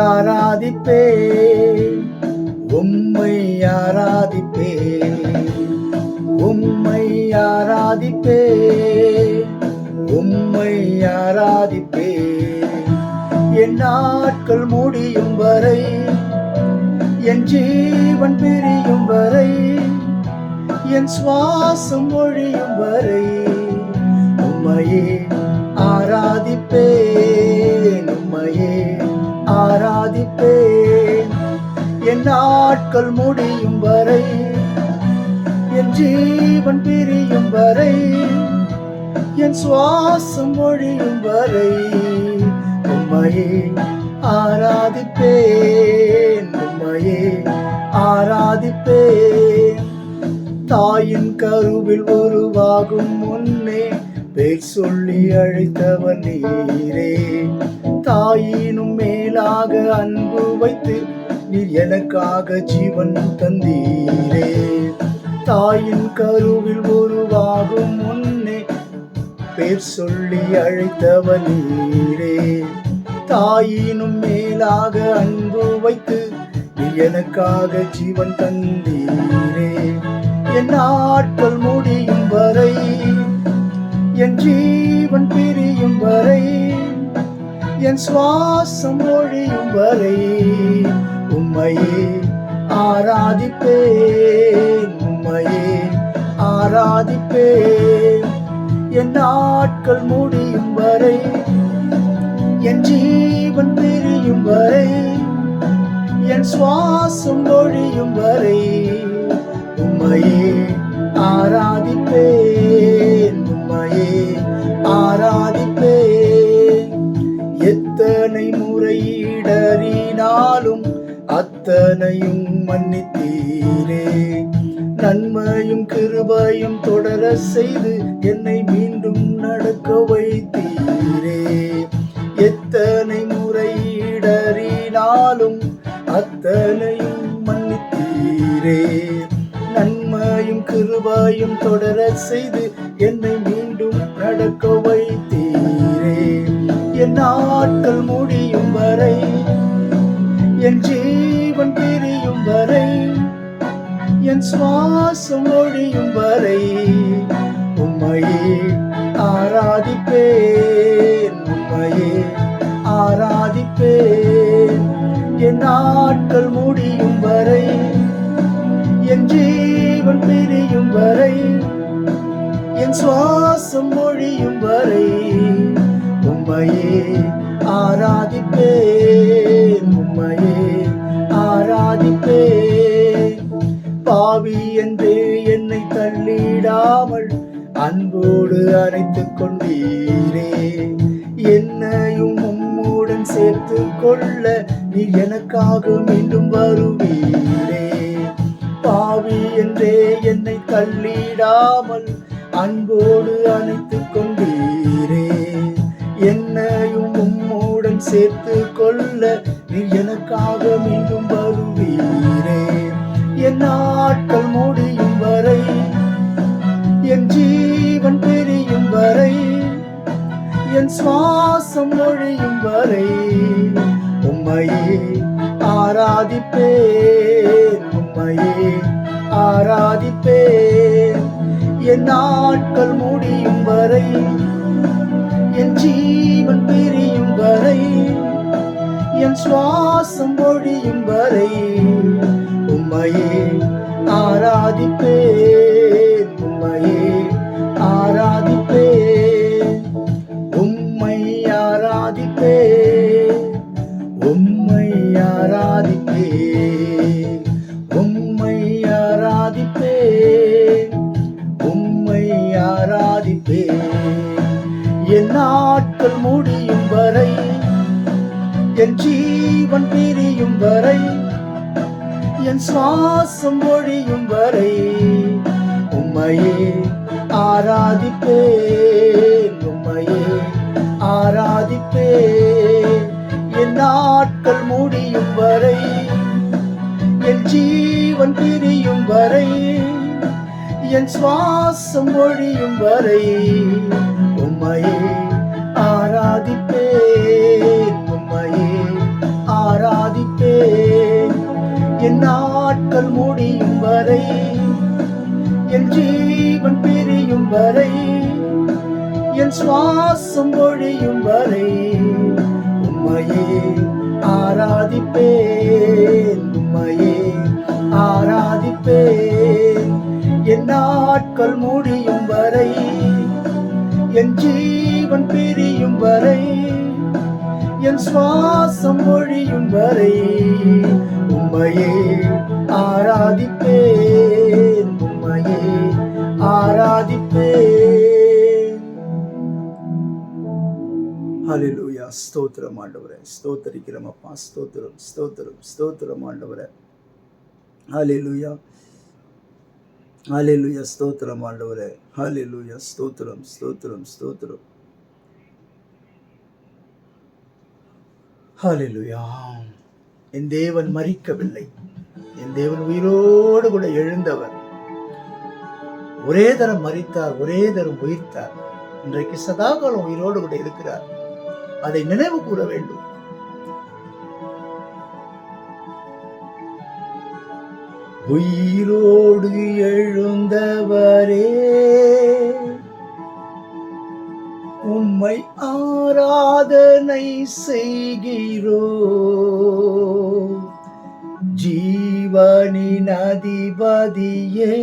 ஆராதிப்பேன், உம்மை ஆராதிப்பேன், உம்மை ஆராதிப்பேன், உம்மை ஆராதிப்பேன். என் நாட்கள் முடியும் வரை, என் ஜீவன் பிரியும் வரை, என் சுவாசம் ஒழியும் வரை உம்மையே ஆராதிப்பேன், உம்மையே ஆராதிப்பேன். என் நாட்கள் முடியும் வரை, என் ஜீவன் பிரியும் வரை, என் சுவாசம் ஒழியும் வரை உம்மையே ஆராதிப்பேன், உம்மையே ஆராதிப்பேன். தாயின் கருவில் உருவாகும் முன்னே பேர் சொல்லி அழைத்தவர் நீரே. தாயினும் மேலாக அன்பு வைத்து நீர் எனக்காக ஜீவன் தந்தீரே. தாயின் கருவில் உருவாகும் முன்னே பேர் சொல்லி அழைத்தவர் நீரே. தாயினும் மேலாக அன்பு வைத்து நீர் எனக்காக ஜீவன் தந்தீரே. என் நாட்கள் முடியும் வரை, என் ஜீவன் பிரியும் வரை, என் சுவாசம் ஒழியும் வரை உம்மையே ஆராதிப்பேன், உம்மையே ஆராதிப்பேன். என் நாட்கள் முடியும் வரை, என் ஜீவன் பிரியும் வரை, என் சுவாசம் ஒழியும் வரை உம்மையே ஆராதிப்பேன், உம்மையே ஆராதிப்பேன். எத்தனை முறையிடறினாலும் அத்தனையும் மன்னித்தீரே. நன்மையும் கிருபையும் தொடர செய்து என்னை மீண்டும் நடக்க வைத்தீரே. எத்தனை முறையிடறினாலும் அத்தனையும் மன்னித்தீரே. நன்மையும் கிருபையும் தொடர செய்து என்னை மீண்டும் நடக்க வைத்தீரே. என் நாட்கள் முடியும் வரை, என் ஜீவன் பிரியும் வரை, என் சுவாசம் ஒழியும் வரை உம்மையே ஆராதிப்பேன், உம்மையே ஆராதிப்பேன். என் நாட்கள் முடியும் வரை, என் ஜீவன் பிரியும் வரை, என் சுவாசம் ஒழியும் வரை உம்மையே ஆராதிப்பேன், உம்மையே ஆராதிப்பேன். பாவி என்றே என்னை தள்ளிடாமல் அன்போடு அணைத்துக் கொண்டீரே. என்னையும் உம்முடன் சேர்த்து கொள்ள நீர் எனக்காக மீண்டும் வருவீரே. பாவி என்றே என்னை தள்ளிடாமல் அன்போடு அணைத்துக் கொண்டீரே. என்னையும் உம்முடன் சேர்த்து கொள்ள நீர் எனக்காக மீண்டும் வருவீரே. என் நாட்கள் முடியும் வரை, என் ஜீவன் பிரியும் வரை, என் சுவாசம் ஒழியும் வரை உம்மையே ஆராதிப்பேன், உம்மையே ஆராதிப்பேன். என் நாட்கள் முடியும் வரை, என் ஜீவன் பிரியும் வரை, என் சுவாசம் ஒழியும் வரை உம்மையே ஆராதிப்பேன், உம்மையே ஆராதிப்பேன். உம்மை ஆராதிப்பேன், உம்மை ஆராதிப்பேன், உம்மை ஆராதிப்பேன், உம்மை ஆராதிப்பேன். என் நாட்கள் முடியும் வரை, என் ஜீவன் பிரியும் வரை, என் சுவாசம் ஒழியும் வரை உம்மையே ஆராதிப்பேன், உம்மையே ஆராதிப்பேன். என் நாட்கள் முடியும் வரை, என் ஜீவன் பிரியும் வரை, என் சுவாசம் ஒழியும் வரை உம்மையே ஆராதிப்பேன், உம்மையே ஆராதிப்பேன். என் நாட்கள் முடியும் வரை, என் ஜீவன் பிரியும் வரை, என் சுவாசம் ஒழியும் வரை உம்மையே ஆராதிப்பேன், உம்மையே ஆராதிப்பேன். என் நாட்கள் முடியும் வரை, என் ஜீவன் பிரியும் வரை, என் சுவாசம் ஒழியும் வரை உம்மையே ஆராதிப்பேன், உம்மையே ஆராதிப்பேன். ஹல்லேலூயா. ஸ்தோத்திரம் ஆண்டவரே, ஸ்தோத்தரிக்கிறோம் அப்பா. ஸ்தோத்திரம் ஸ்தோத்திரம் ஸ்தோத்திரம் ஆண்டவரே. ஹல்லேலூயா ஹல்லேலூயா. ஸ்தோத்திரம் ஆண்டவரே. ஹல்லேலூயா. ஸ்தோத்திரம் ஸ்தோத்திரம் ஸ்தோத்திரம். ஹல்லேலூயா. என் தேவன் மரிக்கவில்லை, என் தேவன் உயிரோடு கூட எழுந்தவர். ஒரே தரம் மரித்தார், ஒரே தரம் உயிர்த்தார். இன்றைக்கு சதாகாலம் உயிரோடு கூட இருக்கிறார். அதை நினைவு கூற வேண்டும். உயிரோடு எழுந்தவரே, உம்மை ஆராதனை செய்கிறோம். ஜீவனின் அதிபதியே,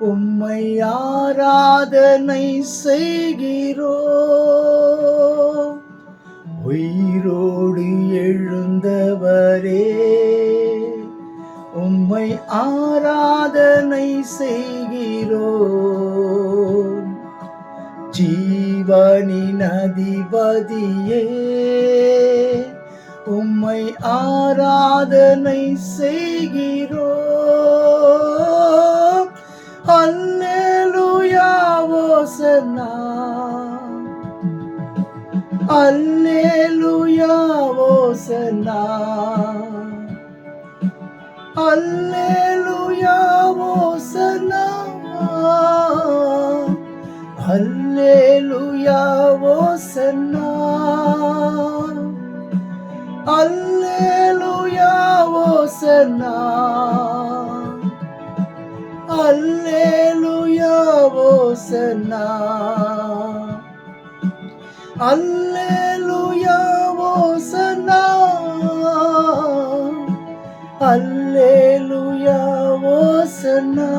உம்மை ஆராதனை செய்கிறோம். உயிரோடு எழுந்தவரே, உம்மை ஆராதனை செய்கிறோம். ஜீவனின் அதிபதியே, உம்மை ஆராதனை செய்கிறோம். அல்லேலூயா ஓசன்னா, அல்லேலூயா ஓசன்னா, அல்லேலூயா ஓசன்னா, அல்லேலூயா ஓசன்னா, அல்லேலூயா ஓசன்னா, அல்லேலூயா ஓசன்னா, அல்லேலூயா ஓசன்னா, அல்லேலூயா ஓசன்னா.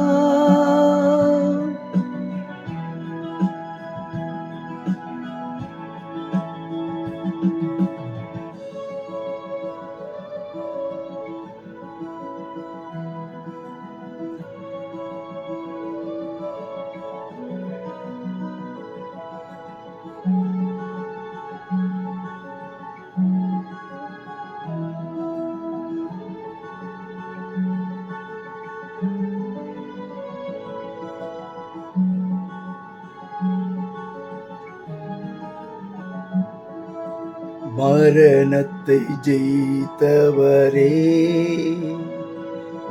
மரணத்தை ஜெயித்தவரே,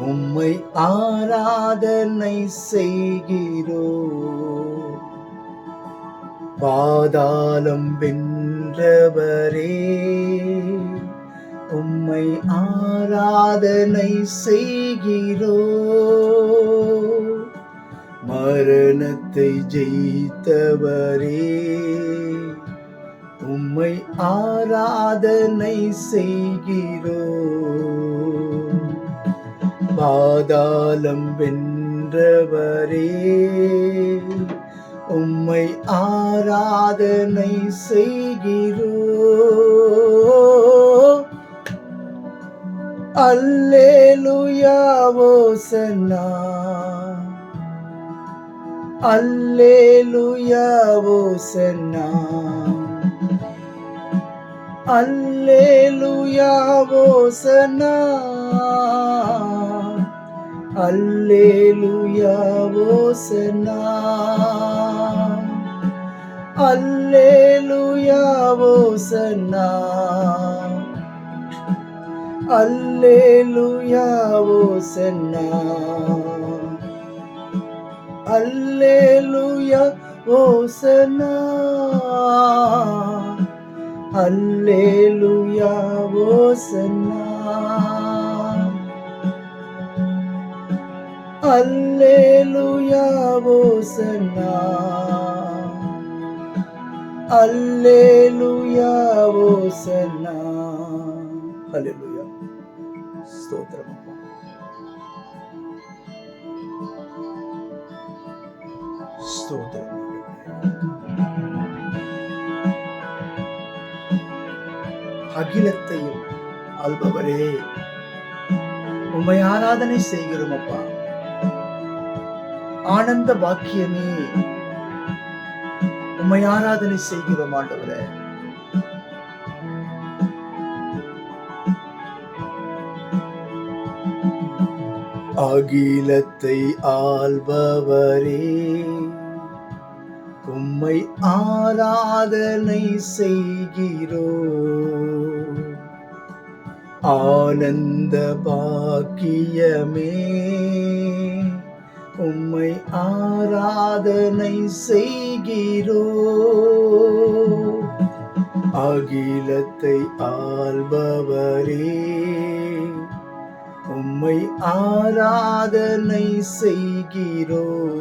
உம்மை ஆராதனை செய்கிறோம். பாதாளம் வென்றவரே, உம்மை ஆராதனை செய்கிறோம். மரணத்தை ஜெயித்தவரே, உம்மை ஆராதனை செய்கிறோம். பாதாளம் வென்றவரே, உம்மை ஆராதனை செய்கிறோம். அல்லேலூயா ஓசன்னா, அல்லேலூயா ஓசன்னா, அல்லேலூயா ஓசன்னா, அல்லேலூயா ஓசன்னா, அல்லேலூயா ஓசன்னா, அல்லேலூயா ஓசன்னா, அல்லேலூயா ஓசன்னா, அல்லேலூயா ஓசன்னா. அல்லேலூயா ஓசன்னா, அல்லேலூயா ஓசன்னா. அல்லேலூயா. ஸ்தோத்திரம் அப்பா. ஸ்தோத்திரம். அகிலத்தையும் ஆள்பவரே, உம்மை ஆராதனை செய்கிறோம் அப்பா. ஆனந்த பாக்கியமே, உம்மை ஆராதனை செய்கிறோம் ஆண்டவரே. அகிலத்தை ஆள்பவரே, உம்மை ஆராதனை செய்கிறோம். ஆனந்த பாக்கியமே, உம்மை ஆராதனை செய்கிறோம். அகிலத்தை ஆள்பவரே, உம்மை ஆராதனை செய்கிறோம்.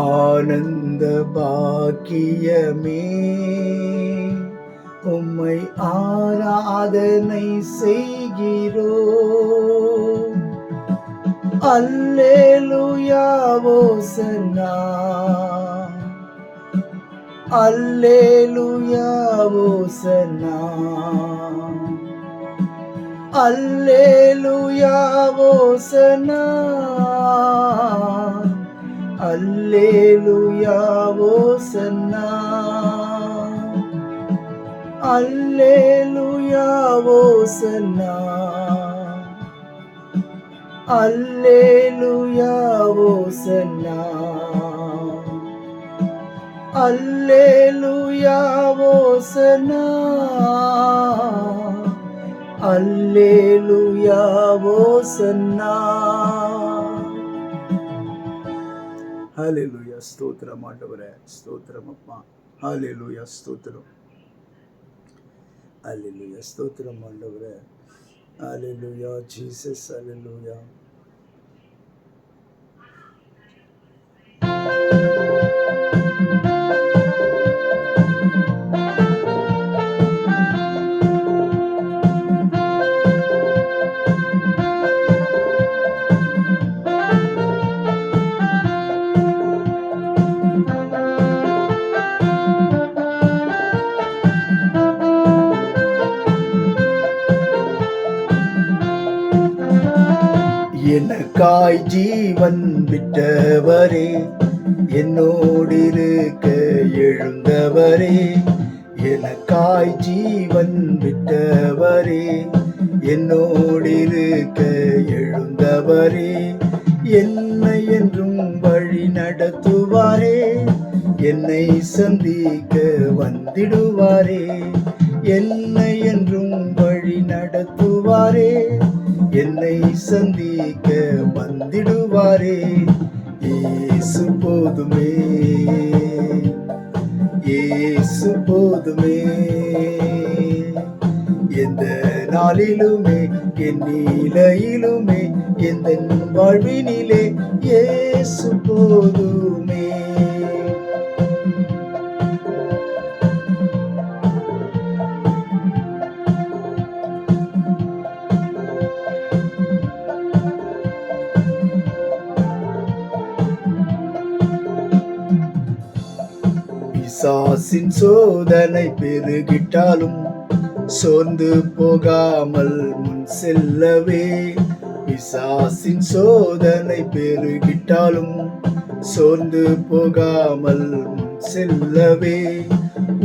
ஆனந்த பாக்கியமே, உம்மை ஆராதனை செய்கிறோம். அல்லேலூயா ஓசன்னா, அல்லேலூயா ஓசன்னா, அல்லேலூயா ஓசன்னா, அல்லேலூயா ஓசன்னா, அல்லேலூயா ஓசன்னா, அல்லேலூயா ஓசன்னா, அல்லேலூயா ஓசன்னா, அல்லேலூயா ஓசன்னா. ஹல்லேலூயா. ஸ்தோத்திரம் ஆண்டவரே, ஸ்தோத்திரம் அப்பா. ஹல்லேலூயா. ஸ்தோத்திரம். ஹல்லேலூயா. ஸ்தோத்திரம் ஆண்டவரே. ஹல்லேலூயா ஜீசஸ். ஹல்லேலூயா. எனக்காய் ஜீவன் விட்டவரே, என்னோடு இருக்க எழுந்தவரே. எனக்காய் ஜீவன் விட்டவரே, என்னோடு இருக்க எழுந்தவரே. என்னை என்றும் வழி நடத்துவாரே, என்னை சந்திக்க வந்திடுவாரே. என்னை என்றும் வழி நடத்துவாரே, என்னை சந்திக்க வந்திடுவாரே. இயேசு போதுமே, இயேசு போதுமே. எந்த நாளிலுமே, என் நிலையிலுமே, எந்த வாழ்வினிலே இயேசு போதுமே. பிசாசின் சோதனை பெருகிட்டாலும் சோர்ந்து போகாமல் முன் செல்லவே. பிசாசின் சோதனை பெருகிட்டாலும் சோர்ந்து போகாமல் முன் செல்லவே.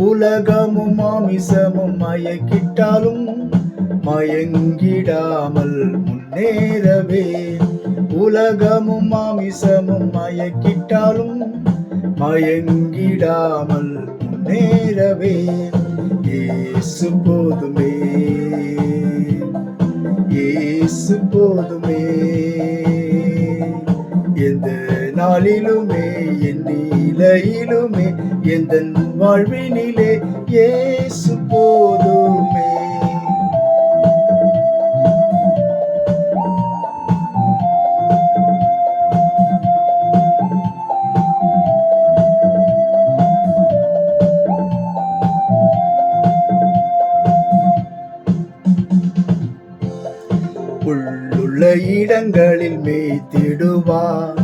உலகமும் மாமிசமும் மயக்கிட்டாலும் மயங்கிடாமல் முன்னேறவே. உலகமும் மாமிசமும் மயக்கிட்டாலும் மயங்கிடாமல் முன்னேறவே. இயேசு போதுமே, இயேசு போதுமே. எந்த நாளிலுமே, என் நிலையிலுமே, எந்த வாழ்வினிலே இயேசு போதுமே. புல்லுள்ள இடங்களில் மேய்த்திடுவார்,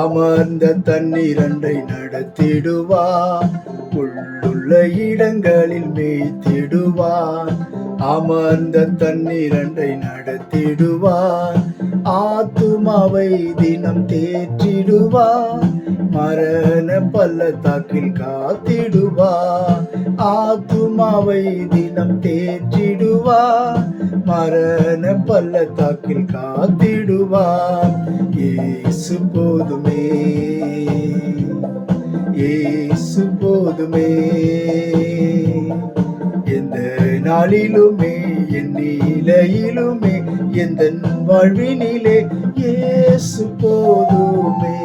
அமர்ந்த தண்ணீரண்டை நடத்திடுவார். புல்லுள்ள இடங்களில் மேய்த்திடுவார், அமர்ந்த தண்ணீரண்டை நடத்திடுவார். ஆத்துமாவை தினம் தேற்றிடுவார், மரண பள்ளத்தாக்கில் காத்திடுவார். ஆத்துமாவை தினம் தேற்றிடுவார், மரண பள்ளத்தாக்கில் காத்திடுவார். இயேசு போதுமே, இயேசு போதுமே, எந்த நாளிலுமே என் நிலையிலுமே எந்த வாழ்வினிலே இயேசு போதுமே.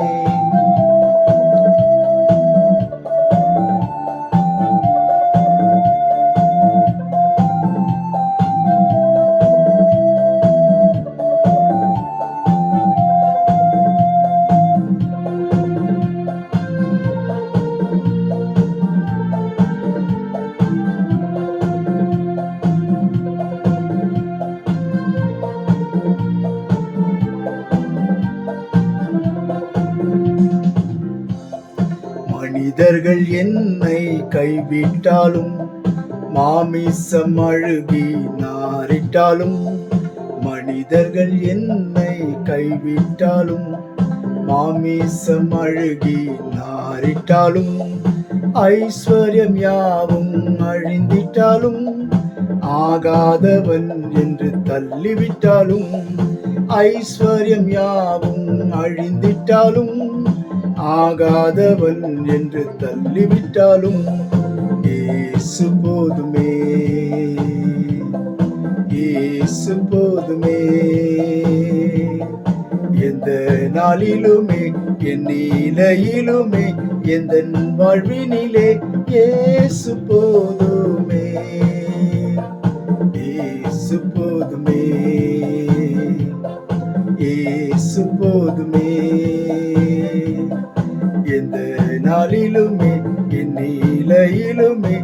மனிதர்கள் என்னை கைவிட்டாலும், மாமிசம் அழுகி நாரிட்டாலும், மனிதர்கள் என்னை கைவிட்டாலும், மாமிசம் அழுகி நாரிட்டாலும், ஐஸ்வர்யம் யாவும் அழிந்திட்டாலும், ஆகாதவன் என்று தள்ளிவிட்டாலும், ஐஸ்வர்யம் யாவும் அழிந்திட்டாலும், ஆகாதவன் என்று தள்ளிவிட்டாலும் இயேசு போதுமே, இயேசு போதுமே, எந்த நாளிலுமே என் நிலையிலுமே எந்த வாழ்வினிலே இயேசு போதுமே, இயேசு போதுமே, இயேசு போதுமே, எந்த நாளிலுமே என் நிலையிலுமே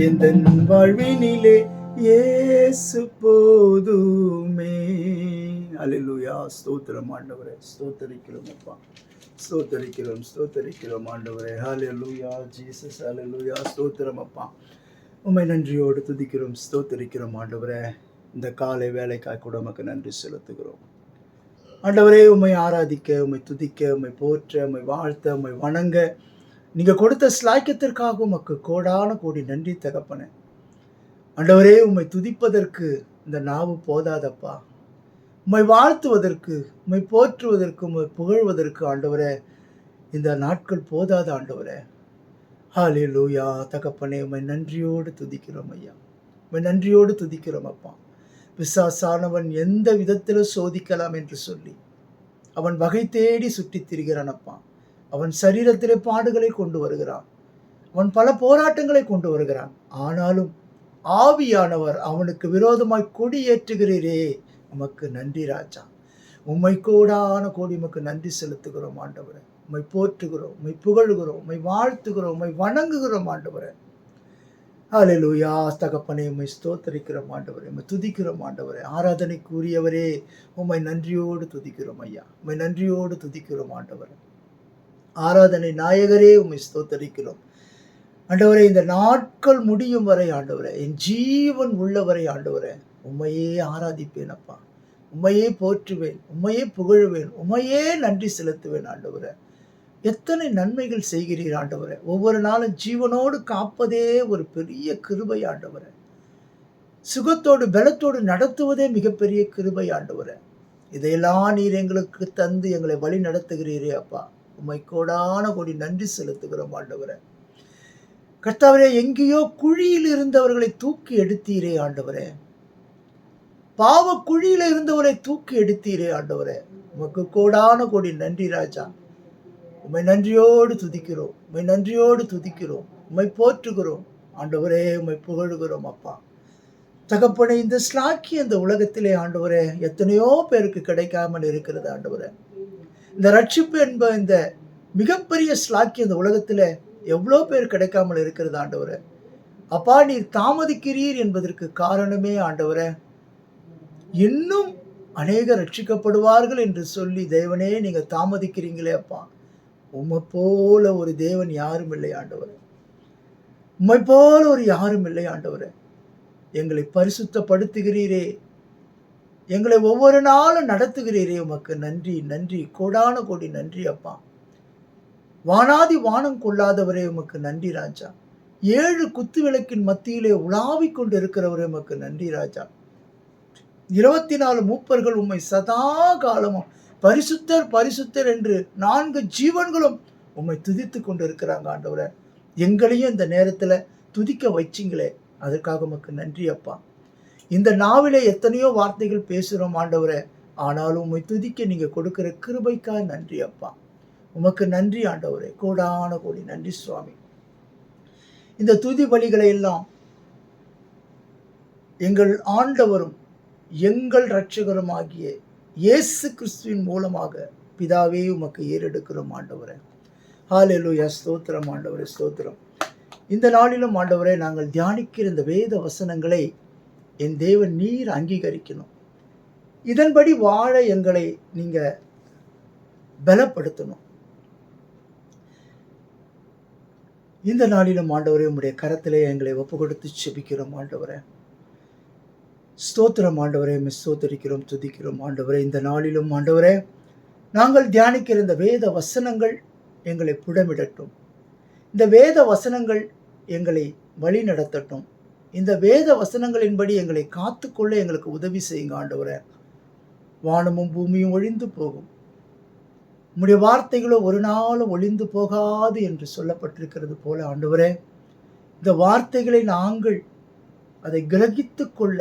எந்த வாழ்வினிலே இயேசு போதுமே. அல்லேலூயா. ஸ்தோத்திரம் ஆண்டவரே, ஸ்தோத்தரிக்கிறோம் அப்பா, ஸ்தோத்தரிக்கிறோம், ஸ்தோத்தரிக்கிறோம் ஆண்டவரே. அல்லேலூயா ஜீசஸ், அல்லேலூயா. ஸ்தோத்திரம் அப்பா, உம்மை நன்றியோடு துதிக்கிறோம், ஸ்தோத்தரிக்கிறோம் ஆண்டவரே. இந்த காலை வேலைக்காய் கூட உமக்கு நன்றி செலுத்துகிறோம் ஆண்டவரே. உம்மை ஆராதிக்க, உம்மை துதிக்க, உம்மை போற்ற, உம்மை வாழ்த்த, உம்மை வணங்க நீங்கள் கொடுத்த ஸ்லாக்கியத்திற்காக உமக்கு கோடான கோடி நன்றி தகப்பனே. ஆண்டவரே, உம்மை துதிப்பதற்கு இந்த நாவு போதாதப்பா, உம்மை வாழ்த்துவதற்கு, உம்மை போற்றுவதற்கு, உம்மை புகழ்வதற்கு ஆண்டவரே இந்த நாட்கள் போதாத ஆண்டவரே. ஹல்லேலூயா தகப்பனே, உம்மை நன்றியோடு துதிக்கிறோம் ஐயா, உம்மை நன்றியோடு துதிக்கிறோம் அப்பா. பிசாசானவன் எந்த விதத்திலும் சோதிக்கலாம் என்று சொல்லி அவன் வகை தேடி சுற்றித் திரிகிறான் அப்பா. அவன் சரீரத்திலே பாடுகளை கொண்டு வருகிறான், அவன் பல போராட்டங்களை கொண்டு வருகிறான். ஆனாலும் ஆவியானவர் அவனுக்கு விரோதமாய் கொடியேற்றுகிறீரே, உமக்கு நன்றி ராஜா. உம்மை கோடான கோடி உமக்கு நன்றி செலுத்துகிறோம் ஆண்டவரே. உம்மை போற்றுகிறோம், உம்மை புகழுகிறோம், உம்மை வாழ்த்துகிறோம், உம்மை வணங்குகிறோம் ஆண்டவரே. அல்லேலூயா தகப்பனே, உம்மை ஸ்தோத்தரிக்கிறோம் ஆண்டவரே, உம்மை துதிக்கிறோம் ஆண்டவரே. ஆராதனைக்குரியவரே, உம்மை நன்றியோடு துதிக்கிறோம் ஐயா, உம்மை நன்றியோடு துதிக்கிறோம் ஆண்டவரே. ஆராதனை நாயகரே, உம்மை ஸ்தோத்தரிக்கிறோம் ஆண்டவரே. இந்த நாட்கள் முடியும் வரை ஆண்டவரே, என் ஜீவன் உள்ளவரை ஆண்டவரே உம்மையே ஆராதிப்பேன் அப்பா, உம்மையே போற்றுவேன், உம்மையே புகழுவேன், உம்மையே நன்றி செலுத்துவேன் ஆண்டவரே. எத்தனை நன்மைகள் செய்கிறீர் ஆண்டவரே. ஒவ்வொரு நாளும் ஜீவனோடு காப்பதே ஒரு பெரிய கிருபை ஆண்டவரே. சுகத்தோடு பலத்தோடு நடத்துவதே மிகப்பெரிய கிருபை ஆண்டவரே. இதையெல்லாம் நீர் எங்களுக்கு தந்து எங்களை வழி நடத்துகிறீரே அப்பா, உம்மை கோடான கோடி நன்றி செலுத்துகிறோம் ஆண்டவரே. கர்த்தாவரே, எங்கேயோ குழியில் இருந்தவர்களை தூக்கி எடுத்தீரே ஆண்டவரே, பாவ குழியில இருந்தவரை தூக்கி எடுத்தீரே ஆண்டவரே. உமக்கு கோடான கோடி நன்றி ராஜா. உம்மை நன்றியோடு துதிக்கிறோம், உம்மை நன்றியோடு துதிக்கிறோம், உம்மை போற்றுகிறோம் ஆண்டவரே, உம்மை புகழுகிறோம் அப்பா. தகப்பனே, இந்த ஸ்லாக்கி இந்த உலகத்திலே ஆண்டவரே எத்தனையோ பேருக்கு கிடைக்காமல் இருக்கிறது ஆண்டவரே. இந்த ரட்சிப்பு என்ப இந்த மிகப்பெரிய ஸ்லாக்கி இந்த உலகத்தில் எவ்வளோ பேர் கிடைக்காமல் இருக்கிறது ஆண்டவரே. அப்பா, நீர் தாமதிக்கிறீர் என்பதற்கு காரணமே ஆண்டவரே, இன்னும் அநேகர் ரட்சிக்கப்படுவார்கள் என்று சொல்லி தேவனே நீங்க தாமதிக்கிறீங்களே அப்பா. உம்மை போல ஒரு தேவன் யாரும் இல்லை ஆண்டவரே. உம்மை போல ஒரு யாரும் இல்லை ஆண்டவரே. எங்களை பரிசுத்தப்படுத்துகிறீரே, எங்களை ஒவ்வொரு நாளும் நடத்துகிறீரே, உமக்கு நன்றி நன்றி, கோடான கோடி நன்றி அப்பா. வானாதி வானம் கொள்ளாதவரே உமக்கு நன்றி ராஜா. 7 குத்து விளக்கின் மத்தியிலே உலாவிக் கொண்டு இருக்கிறவரே உமக்கு நன்றி ராஜா. 24 மூப்பர்கள் உம்மை சதா காலமும் பரிசுத்தர் பரிசுத்தர் என்று 4 ஜீவன்களும் உம்மை துதித்து கொண்டு இருக்கிறாங்க ஆண்டவரே. எங்களையும் இந்த நேரத்துல துதிக்க வச்சிங்களே, அதற்காக உமக்கு நன்றி அப்பா. இந்த நாவிலே எத்தனையோ வார்த்தைகள் பேசுறோம் ஆண்டவரே, ஆனாலும் உம்மை துதிக்க நீங்க கொடுக்கிற கிருபைக்காக நன்றி அப்பா. உமக்கு நன்றி ஆண்டவரே, கோடான கோடி நன்றி சுவாமி. இந்த துதி பலிகளை எல்லாம் எங்கள் ஆண்டவரும் எங்கள் இரட்சகருமாகிய இயேசு கிறிஸ்துவின் மூலமாக பிதாவே உமக்கு ஏறெடுக்கிறோம் ஆண்டவரே. ஹல்லேலூயா, ஸ்தோத்திரம் ஆண்டவரே, ஸ்தோத்திரம். இந்த நாளிலும் ஆண்டவரே, நாங்கள் தியானிக்கிற இந்த வேத வசனங்களை என் தேவன் நீர் அங்கீகரிக்கணும். இதன்படி வாழ எங்களை நீங்க பலப்படுத்தணும். இந்த நாளிலும் ஆண்டவரே, உம்முடைய கரத்திலே எங்களை ஒப்பு கொடுத்து செபிக்கிறோம் ஆண்டவரே. ஸ்தோத்திரம் ஆண்டவரே, ஸ்தோத்திரிக்கிறோம், துதிக்கிறோம் ஆண்டவரே. இந்த நாளிலும் ஆண்டவரே, நாங்கள் தியானிக்கிற இந்த வேத வசனங்கள் எங்களை புடமிடட்டும். இந்த வேத வசனங்கள் எங்களை வழி நடத்தட்டும். இந்த வேத வசனங்களின்படி எங்களை காத்துக்கொள்ள எங்களுக்கு உதவி செய்யுங்க ஆண்டவரே. வானமும் பூமியும் ஒழிந்து போகும், உம்முடைய வார்த்தைகளோ ஒரு நாளும் ஒழிந்து போகாது என்று சொல்லப்பட்டிருக்கிறது போல ஆண்டவரே, இந்த வார்த்தைகளை நாங்கள் அதை கிரகித்து கொள்ள,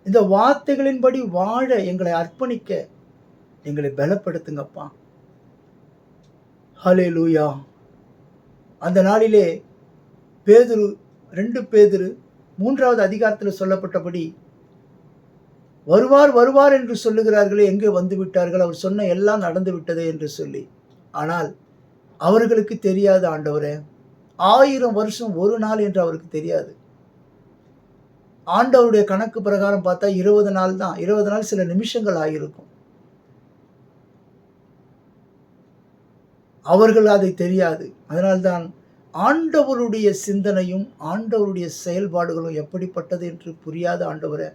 இந்த வார்த்தைகளின்படி வாழ எங்களை அர்ப்பணிக்க எங்களை பலப்படுத்துங்கப்பா. ஹல்லேலூயா. அந்த நாளிலே பேதுரு 2 பேதுரு 3வது அதிகாரத்தில் சொல்லப்பட்டபடி வருவார் வருவார் என்று சொல்லுகிறார்களே, எங்கே வந்து விட்டார்கள், அவர் சொன்ன எல்லாம் நடந்து விட்டதே என்று சொல்லி. ஆனால் அவர்களுக்கு தெரியாது ஆண்டவரே, 1000 வருஷம் ஒரு நாள் என்று அவருக்கு தெரியாது. ஆண்டவருடைய கணக்கு பிரகாரம் பார்த்தா 20 நாள் தான். 20 நாள் சில நிமிஷங்கள் ஆகியிருக்கும். அவர்கள் அதை தெரியாது. அதனால்தான் ஆண்டவருடைய சிந்தனையும் ஆண்டவருடைய செயல்பாடுகளும் எப்படிப்பட்டது என்று புரியாத ஆண்டவரே,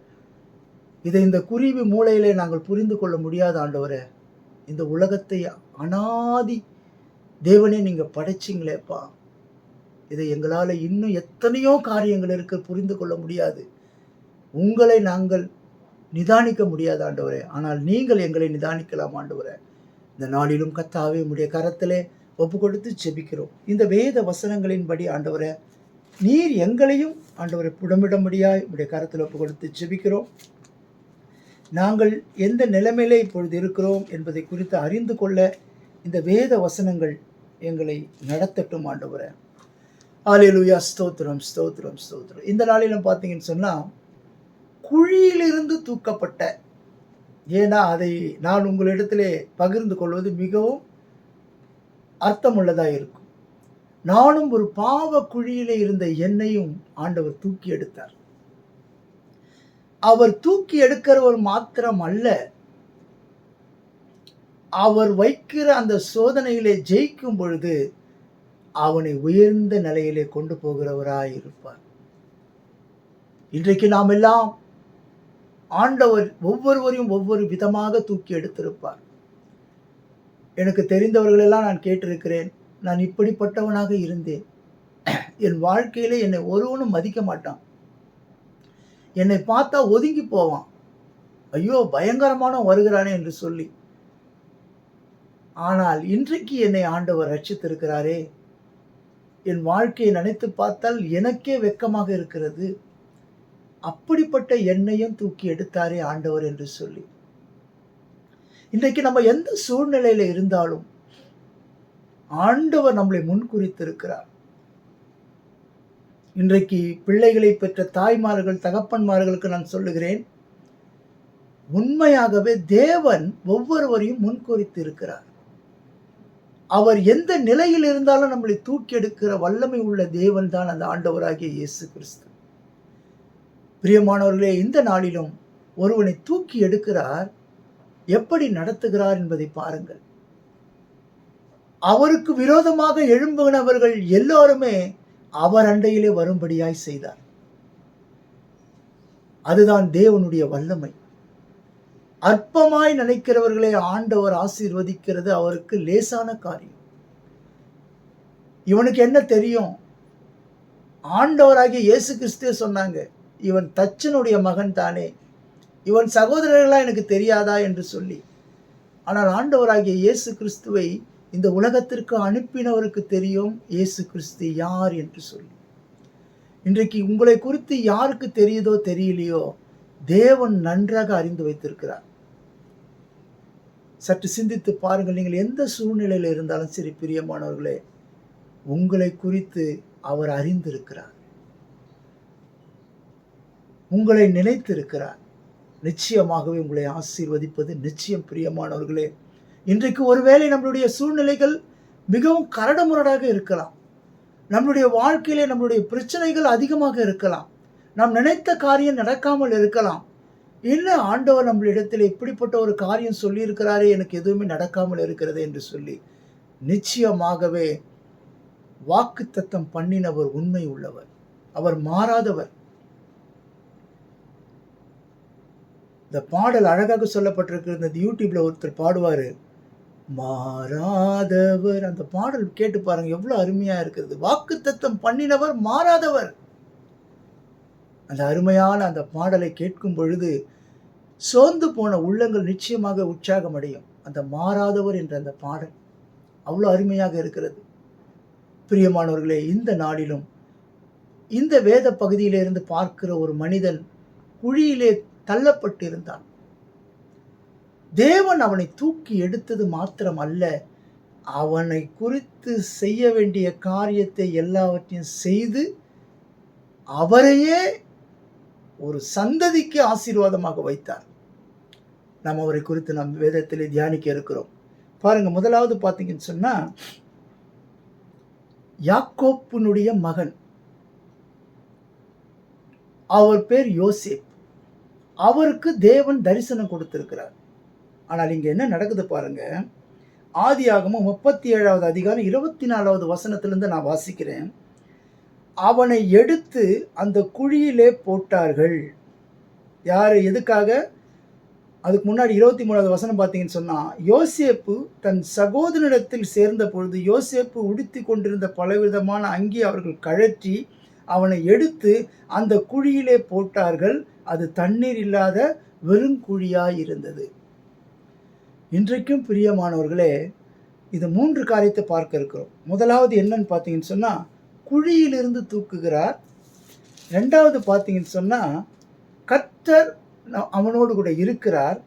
இதை இந்த குருவி மூளையிலே நாங்கள் புரிந்து கொள்ள முடியாத ஆண்டவரே. இந்த உலகத்தை அனாதி தேவனே நீங்க படைச்சிங்களேப்பா. இதை எங்களால் இன்னும் எத்தனையோ காரியங்கள் இருக்கு, புரிந்து கொள்ள முடியாது. உங்களை நாங்கள் நிதானிக்க முடியாது ஆண்டவரே, ஆனால் நீங்கள் எங்களை நிதானிக்கலாம் ஆண்டவரே. இந்த நாளிலும் கர்த்தாவே உம்முடைய கரத்திலே ஒப்பு கொடுத்து செபிக்கிறோம். இந்த வேத வசனங்களின்படி ஆண்டவரே, நீர் எங்களையும் ஆண்டவரை புடமிடும்படியாய் உம்முடைய கரத்தில் ஒப்பு கொடுத்து செபிக்கிறோம். நாங்கள் எந்த நிலைமையிலே இப்பொழுது இருக்கிறோம் என்பதை குறித்து அறிந்து கொள்ள இந்த வேத வசனங்கள் எங்களை நடத்தட்டும் ஆண்டவரே. ஹல்லேலூயா, ஸ்தோத்திரம் ஸ்தோத்திரம் ஸ்தோத்திரம். இந்த நாளிலும் பார்த்தீங்கன்னு சொன்னால், குழியிலிருந்து தூக்கப்பட்ட, ஏன்னா அதை நான் உங்களிடத்திலே பகிர்ந்து கொள்வது மிகவும் அர்த்தமுள்ளதாக இருக்கும். நானும் ஒரு பாவ குழியிலே இருந்த என்னையும் ஆண்டவர் தூக்கி எடுத்தார். அவர் தூக்கி எடுக்கிறவர் மாத்திரம் அல்ல, அவர் வைக்கிற அந்த சோதனையிலே ஜெயிக்கும் பொழுது அவனை உயர்ந்த நிலையிலே கொண்டு போகிறவராய் இருப்பார். இன்றைக்கு நாம் எல்லாம் ஆண்டவர் ஒவ்வொருவரையும் ஒவ்வொரு விதமாக தூக்கி எடுத்திருப்பார். எனக்கு தெரிந்தவர்களெல்லாம் நான் கேட்டிருக்கிறேன். நான் இப்படிப்பட்டவனாக இருந்தேன், என் வாழ்க்கையிலே என்னை ஒருவனும் மதிக்க மாட்டான், என்னை பார்த்தா ஒதுங்கி போவான், ஐயோ பயங்கரமான வருகிறானே என்று சொல்லி. ஆனால் இன்றைக்கு என்னை ஆண்டவர் ரட்சித்திருக்கிறாரே, என் வாழ்க்கையை நினைத்து பார்த்தால் எனக்கே வெட்கமாக இருக்கிறது. அப்படிப்பட்ட என்னையும் தூக்கி எடுத்தாரே ஆண்டவர் என்று சொல்லி. இன்றைக்கு நம்ம எந்த சூழ்நிலையில இருந்தாலும் ஆண்டவர் நம்மளை முன்குறித்திருக்கிறார். இன்றைக்கு பிள்ளைகளை பெற்ற தாய்மார்கள், தகப்பன்மார்களுக்கு நான் சொல்லுகிறேன், உண்மையாகவே தேவன் ஒவ்வொருவரையும் முன்குறித்து இருக்கிறார். அவர் எந்த நிலையில் இருந்தாலும் நம்மளை தூக்கி எடுக்கிற வல்லமை உள்ள தேவன் தான் அந்த ஆண்டவராகிய இயேசு கிறிஸ்து. பிரியமானவர்களே, இந்த நாளிலும் ஒருவனை தூக்கி எடுக்கிறார், எப்படி நடத்துகிறார் என்பதை பாருங்கள். அவருக்கு விரோதமாக எழும்பினவர்கள் எல்லோருமே அவர் அண்டையிலே வரும்படியாய் செய்தார். அதுதான் தேவனுடைய வல்லமை. அற்பமாய் நினைக்கிறவர்களை ஆண்டவர் ஆசீர்வதிக்கிறது அவருக்கு லேசான காரியம். இவனுக்கு என்ன தெரியும்? ஆண்டவராகிய இயேசு கிறிஸ்துவே சொன்னாங்க, இவன் தச்சனுடைய மகன் தானே, இவன் சகோதரர்களா எனக்கு தெரியாதா என்று சொல்லி. ஆனால் ஆண்டவராகிய இயேசு கிறிஸ்துவை இந்த உலகத்திற்கு அனுப்பினவருக்கு தெரியும் இயேசு கிறிஸ்து யார் என்று சொல்லி. இன்றைக்கு உங்களை குறித்து யாருக்கு தெரியுதோ தெரியலையோ, தேவன் நன்றாக அறிந்து வைத்திருக்கிறார். சற்று சிந்தித்து பாருங்கள். நீங்கள் எந்த சூழ்நிலையில் இருந்தாலும் சரி பிரியமானவர்களே, உங்களை குறித்து அவர் அறிந்திருக்கிறார், உங்களை நினைத்திருக்கிறார். நிச்சயமாகவே உங்களை ஆசீர்வதிப்பது நிச்சயம் பிரியமானவர்களே. இன்றைக்கு ஒருவேளை நம்மளுடைய சூழ்நிலைகள் மிகவும் கரடுமுரடாக இருக்கலாம், நம்மளுடைய வாழ்க்கையிலே நம்மளுடைய பிரச்சனைகள் அதிகமாக இருக்கலாம், நாம் நினைத்த காரியம் நடக்காமல் இருக்கலாம். இல்லை, ஆண்டவர் நம்மளிடத்தில் இப்படிப்பட்ட ஒரு காரியம் சொல்லியிருக்கிறாரே, எனக்கு எதுவுமே நடக்காமல் இருக்கிறது என்று சொல்லி. நிச்சயமாகவே வாக்குத்தத்தம் பண்ணினவர் உண்மை உள்ளவர், அவர் மாறாதவர். இந்த பாடல் அழகாக சொல்லப்பட்டிருக்கிறது. இந்த யூடியூப்ல ஒருத்தர் பாடுவாரு, மாறாதவர். அந்த பாடல் கேட்டு பாருங்க, எவ்வளவு அருமையா இருக்கிறது. வாக்குத்தத்தம் பண்ணினவர் மாறாதவர். அந்த அருமையான அந்த பாடலை கேட்கும் பொழுது சோர்ந்து போன உள்ளங்கள் நிச்சயமாக உற்சாகம் அடையும். அந்த மாறாதவர் என்ற அந்த பாடல் அவ்வளவு அருமையாக இருக்கிறது. பிரியமானவர்களே, இந்த நாளிலும் இந்த வேத பகுதியிலிருந்து பார்க்கிற ஒரு மனிதன் குழியிலே தள்ளப்பட்டிருந்தான். தேவன் அவனை தூக்கி எடுத்தது மாத்திரம் அல்ல, அவனை குறித்து செய்ய வேண்டிய காரியத்தை எல்லாவற்றையும் செய்து அவரையே ஒரு சந்ததிக்கு ஆசீர்வாதமாக வைத்தார். நாம் அவரை குறித்து நாம் வேதத்திலே தியானிக்க இருக்கிறோம். பாருங்க, முதலாவது பார்த்தீங்கன்னு சொன்னா, யாக்கோப்புனுடைய மகன், அவர் பேர் யோசேப். அவருக்கு தேவன் தரிசனம் கொடுத்திருக்கிறார். ஆனால் இங்க என்ன நடக்குது பாருங்க. ஆதியாகமம் 37வது அதிகாரம் 24வது வசனத்திலிருந்து நான் வாசிக்கிறேன். அவனை எடுத்து அந்த குழியிலே போட்டார்கள். யாரு, எதுக்காக? அதுக்கு முன்னாடி 23வது வசனம் பார்த்தீங்கன்னு சொன்னா, யோசேப்பு தன் சகோதரனிடத்தில் சேர்ந்த பொழுது யோசேப்பு உடுத்தி கொண்டிருந்த பலவிதமான அங்கி அவர்கள் கழற்றி அவனை எடுத்து அந்த குழியிலே போட்டார்கள். அது தண்ணீர் இல்லாத வெறும் குழியாய் இருந்தது. இன்றைக்கும் பிரியமானவர்களே, இது 3 காரியத்தை பார்க்க இருக்கிறோம். முதலாவது என்னன்னு பார்த்தீங்கன்னு சொன்னா, குழியிலிருந்து தூக்குகிறார். 2வது பார்த்தீங்கன்னு சொன்னா, கர்த்தர் அவனோடு கூட இருக்கிறார்.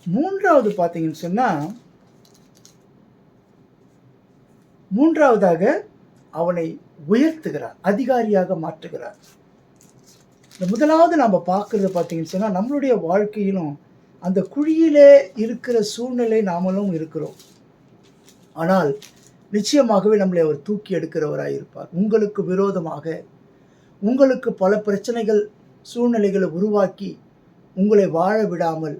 3வது பார்த்தீங்கன்னு சொன்னா, மூன்றாவதாக அவனை உயர்த்துகிறார், அதிகாரியாக மாற்றுகிறார். இந்த முதலாவது நாம் பார்க்கறது பார்த்தீங்கன்னு சொன்னா, நம்மளுடைய வாழ்க்கையிலும் அந்த குழியிலே இருக்கிற சூழ்நிலை நாமளும் இருக்கிறோம். ஆனால் நிச்சயமாகவே நம்மளை அவர் தூக்கி எடுக்கிறவராய் இருப்பார். உங்களுக்கு விரோதமாக உங்களுக்கு பல பிரச்சனைகள் சூழ்நிலைகளை உருவாக்கி உங்களை வாழ விடாமல்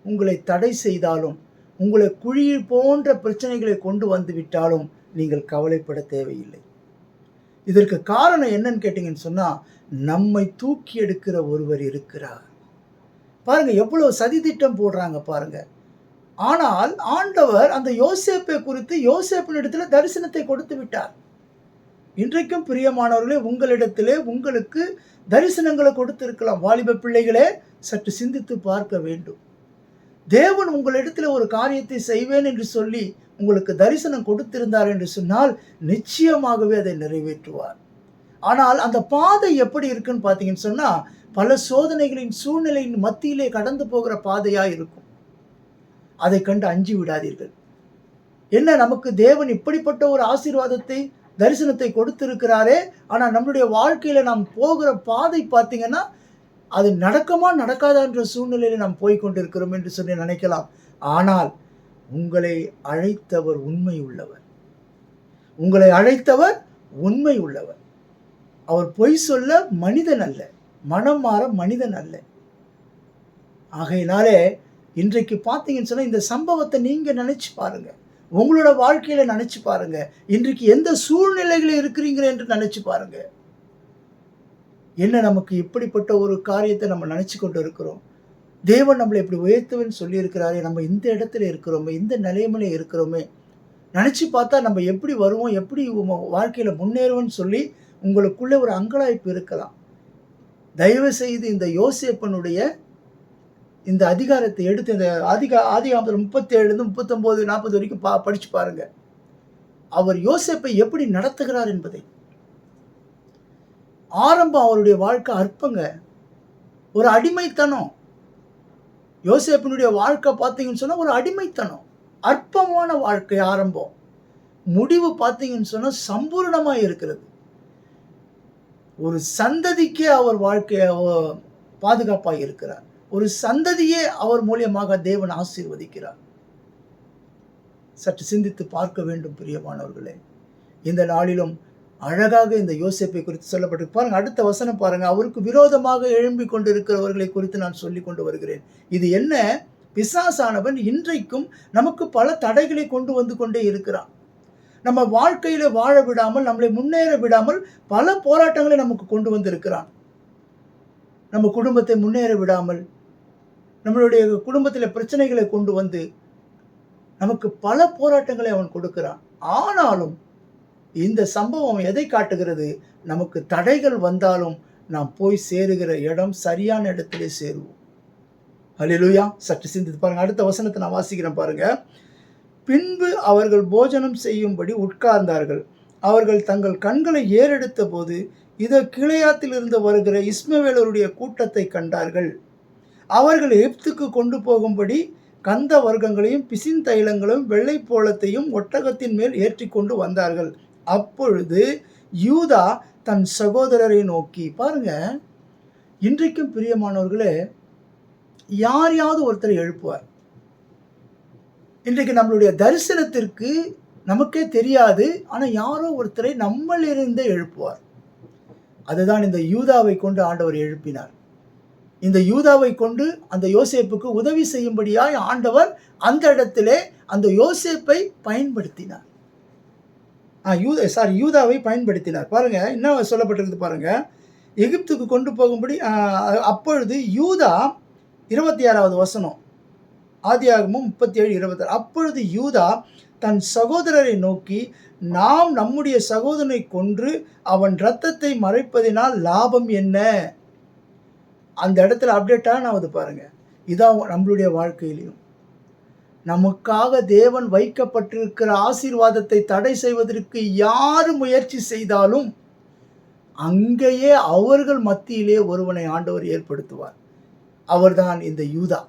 உங்களை தடை செய்தாலும், உங்களை குழியில் போன்ற பிரச்சனைகளை கொண்டு வந்து விட்டாலும் நீங்கள் கவலைப்பட தேவையில்லை. இதற்கு காரணம் என்னன்னு கேட்டீங்கன்னு சொன்னா, நம்மை தூக்கி எடுக்கிற ஒருவர் இருக்கிறார். பாருங்க, எவ்வளவு சதி திட்டம் போடுறாங்க பாருங்க. ஆனால் ஆண்டவர் அந்த யோசேப்பை குறித்து யோசேப்பினிடத்துல தரிசனத்தை கொடுத்து விட்டார். இன்றைக்கும் பிரியமானவர்களே, உங்களிடத்திலே உங்களுக்கு தரிசனங்களை கொடுத்திருக்கலாம். வாலிப பிள்ளைகளே, சற்று சிந்தித்து பார்க்க வேண்டும். தேவன் உங்களிடத்தில் ஒரு காரியத்தை செய்வேன் என்று சொல்லி உங்களுக்கு தரிசனம் கொடுத்திருந்தார் என்று சொன்னால் நிச்சயமாகவே அதை நிறைவேற்றுவார். ஆனால் அந்த பாதை எப்படி இருக்குன்னு பார்த்தீங்கன்னு சொன்னா, பல சோதனைகளின் சூழ்நிலையின் மத்தியிலே கடந்து போகிற பாதையாக இருக்கும். அதை கண்டு அஞ்சி விடாதீர்கள். என்ன, நமக்கு தேவன் இப்படிப்பட்ட ஒரு ஆசீர்வாதத்தை தரிசனத்தை கொடுத்திருக்கிறாரே, ஆனால் நம்மளுடைய வாழ்க்கையில நாம் போகிற பாதை பார்த்தீங்கன்னா அது நடக்குமா நடக்காதான்ற சூழ்நிலையில நாம் போய்கொண்டிருக்கிறோம் என்று சொல்லி நினைக்கலாம். ஆனால் உங்களை அழைத்தவர் உண்மை உள்ளவர். உங்களை அழைத்தவர் உண்மை உள்ளவர். அவர் பொய் சொல்ல மனிதன் அல்ல, மனம் மாற மனிதன் அல்ல. ஆகையினாலே இன்றைக்கு பார்த்தீங்கன்னு சொன்னால் இந்த சம்பவத்தை நீங்கள் நினச்சி பாருங்க, உங்களோட வாழ்க்கையில நினச்சி பாருங்க, இன்றைக்கு எந்த சூழ்நிலைகளில் இருக்கிறீங்க என்று நினச்சி பாருங்க. என்ன நமக்கு இப்படிப்பட்ட ஒரு காரியத்தை நம்ம நினச்சி கொண்டு இருக்கிறோம். தேவன் நம்மளை இப்படி உயர்த்துவேன்னு சொல்லி இருக்கிறாரே, நம்ம இந்த இடத்துல இருக்கிறோமே, இந்த நிலைமையில இருக்கிறோமே, நினச்சி பார்த்தா நம்ம எப்படி வருவோம், எப்படி வாழ்க்கையில் முன்னேறுவோம்னு சொல்லி உங்களுக்குள்ளே ஒரு அங்கலாய்ப்பு இருக்கலாம். தயவு செய்து இந்த யோசேப்பனுடைய இந்த அதிகாரத்தை எடுத்து இந்த ஆதிகாமத்தில் 37 39 40 வரைக்கும் படிச்சு பாருங்க. அவர் யோசேப்பை எப்படி நடத்துகிறார் என்பதை. ஆரம்பம் அவருடைய வாழ்க்கை அற்பங்க, ஒரு அடிமைத்தனம். யோசேப்பினுடைய வாழ்க்கை பார்த்தீங்கன்னு சொன்னா ஒரு அடிமைத்தனம், அற்பமான வாழ்க்கை ஆரம்பம். முடிவு பார்த்தீங்கன்னு சொன்னா சம்பூர்ணமா இருக்கிறது. ஒரு சந்ததிக்கே அவர் வாழ்க்கையை பாதுகாப்பாக இருக்கிறார். ஒரு சந்ததியே அவர் மூலியமாக தேவன் ஆசீர்வதிக்கிறார். சற்று சிந்தித்து பார்க்க வேண்டும் பிரியமானவர்களே. இந்த நாளிலும் அழகாக இந்த யோசேப்பை குறித்து சொல்லப்பட்டு பாருங்க. அடுத்த வசனம் பாருங்க. அவருக்கு விரோதமாக எழும்பிக் கொண்டிருக்கிறவர்களை குறித்து நான் சொல்லி கொண்டு வருகிறேன். இது என்ன? பிசாசானவன் இன்றைக்கும் நமக்கு பல தடைகளை கொண்டு வந்து கொண்டே இருக்கிறான். நம்ம வாழ்க்கையில வாழ விடாமல், நம்மளை முன்னேற விடாமல் பல போராட்டங்களை நமக்கு கொண்டு வந்திருக்கிறான். நம்ம குடும்பத்தை முன்னேற விடாமல், நம்மளுடைய குடும்பத்தில் பிரச்சனைகளை கொண்டு வந்து நமக்கு பல போராட்டங்களை அவன் கொடுக்கிறான். ஆனாலும் இந்த சம்பவம் எதை காட்டுகிறது? நமக்கு தடைகள் வந்தாலும் நாம் போய் சேருகிற இடம் சரியான இடத்திலே சேருவோம். ஹல்லேலூயா. சற்று சிந்தித்து பாருங்க. அடுத்த வசனத்தை நான் வாசிக்கிறேன் பாருங்க. பின்பு அவர்கள் போஜனம் செய்யும்படி உட்கார்ந்தார்கள். அவர்கள் தங்கள் கண்களை ஏறெடுத்த போது இதோ கிளையாத்திலிருந்து வருகிற இஸ்மவேலருடைய கூட்டத்தை கண்டார்கள். அவர்கள் எகிப்துக்கு கொண்டு போகும்படி கந்த வர்க்கங்களையும் பிசின்தைலங்களும் வெள்ளைப்போளத்தையும் ஒட்டகத்தின் மேல் ஏற்றி கொண்டு வந்தார்கள். அப்பொழுது யூதா தன் சகோதரரை நோக்கி, பாருங்க, இன்றைக்கும் பிரியமானவர்களே, யாரையாவது ஒருத்தரை எழுப்புவார். இன்றைக்கு நம்மளுடைய தரிசனத்திற்கு நமக்கே தெரியாது, ஆனால் யாரோ ஒருத்தரை நம்மளிருந்தே எழுப்புவார். அதுதான் இந்த யூதாவை கொண்டு ஆண்டவர் எழுப்பினார். இந்த யூதாவை கொண்டு அந்த யோசேப்புக்கு உதவி செய்யும்படியாய் ஆண்டவர் அந்த இடத்திலே அந்த யோசேப்பை பயன்படுத்தினார். யூதாவை பயன்படுத்தினார். பாருங்க, என்ன சொல்லப்பட்டிருக்கு பாருங்க. எகிப்துக்கு கொண்டு போகும்படி அப்பொழுது யூதா 26வது வசனம், ஆதியாகமம் 37:26. அப்பொழுது யூதா தன் சகோதரரை நோக்கி, நாம் நம்முடைய சகோதரனை கொன்று அவன் இரத்தத்தை மறைப்பதினால் லாபம் என்ன? அந்த இடத்துல அப்டேட்டாக ஆகுது பாருங்க. இதான் நம்மளுடைய வாழ்க்கையிலையும் நமக்காக தேவன் வைக்கப்பட்டிருக்கிற ஆசீர்வாதத்தை தடை செய்வதற்கு யார் முயற்சி செய்தாலும் அங்கேயே அவர்கள் மத்தியிலே ஒருவனை ஆண்டவர் ஏற்படுத்துவார். அவர்தான் இந்த யூதா.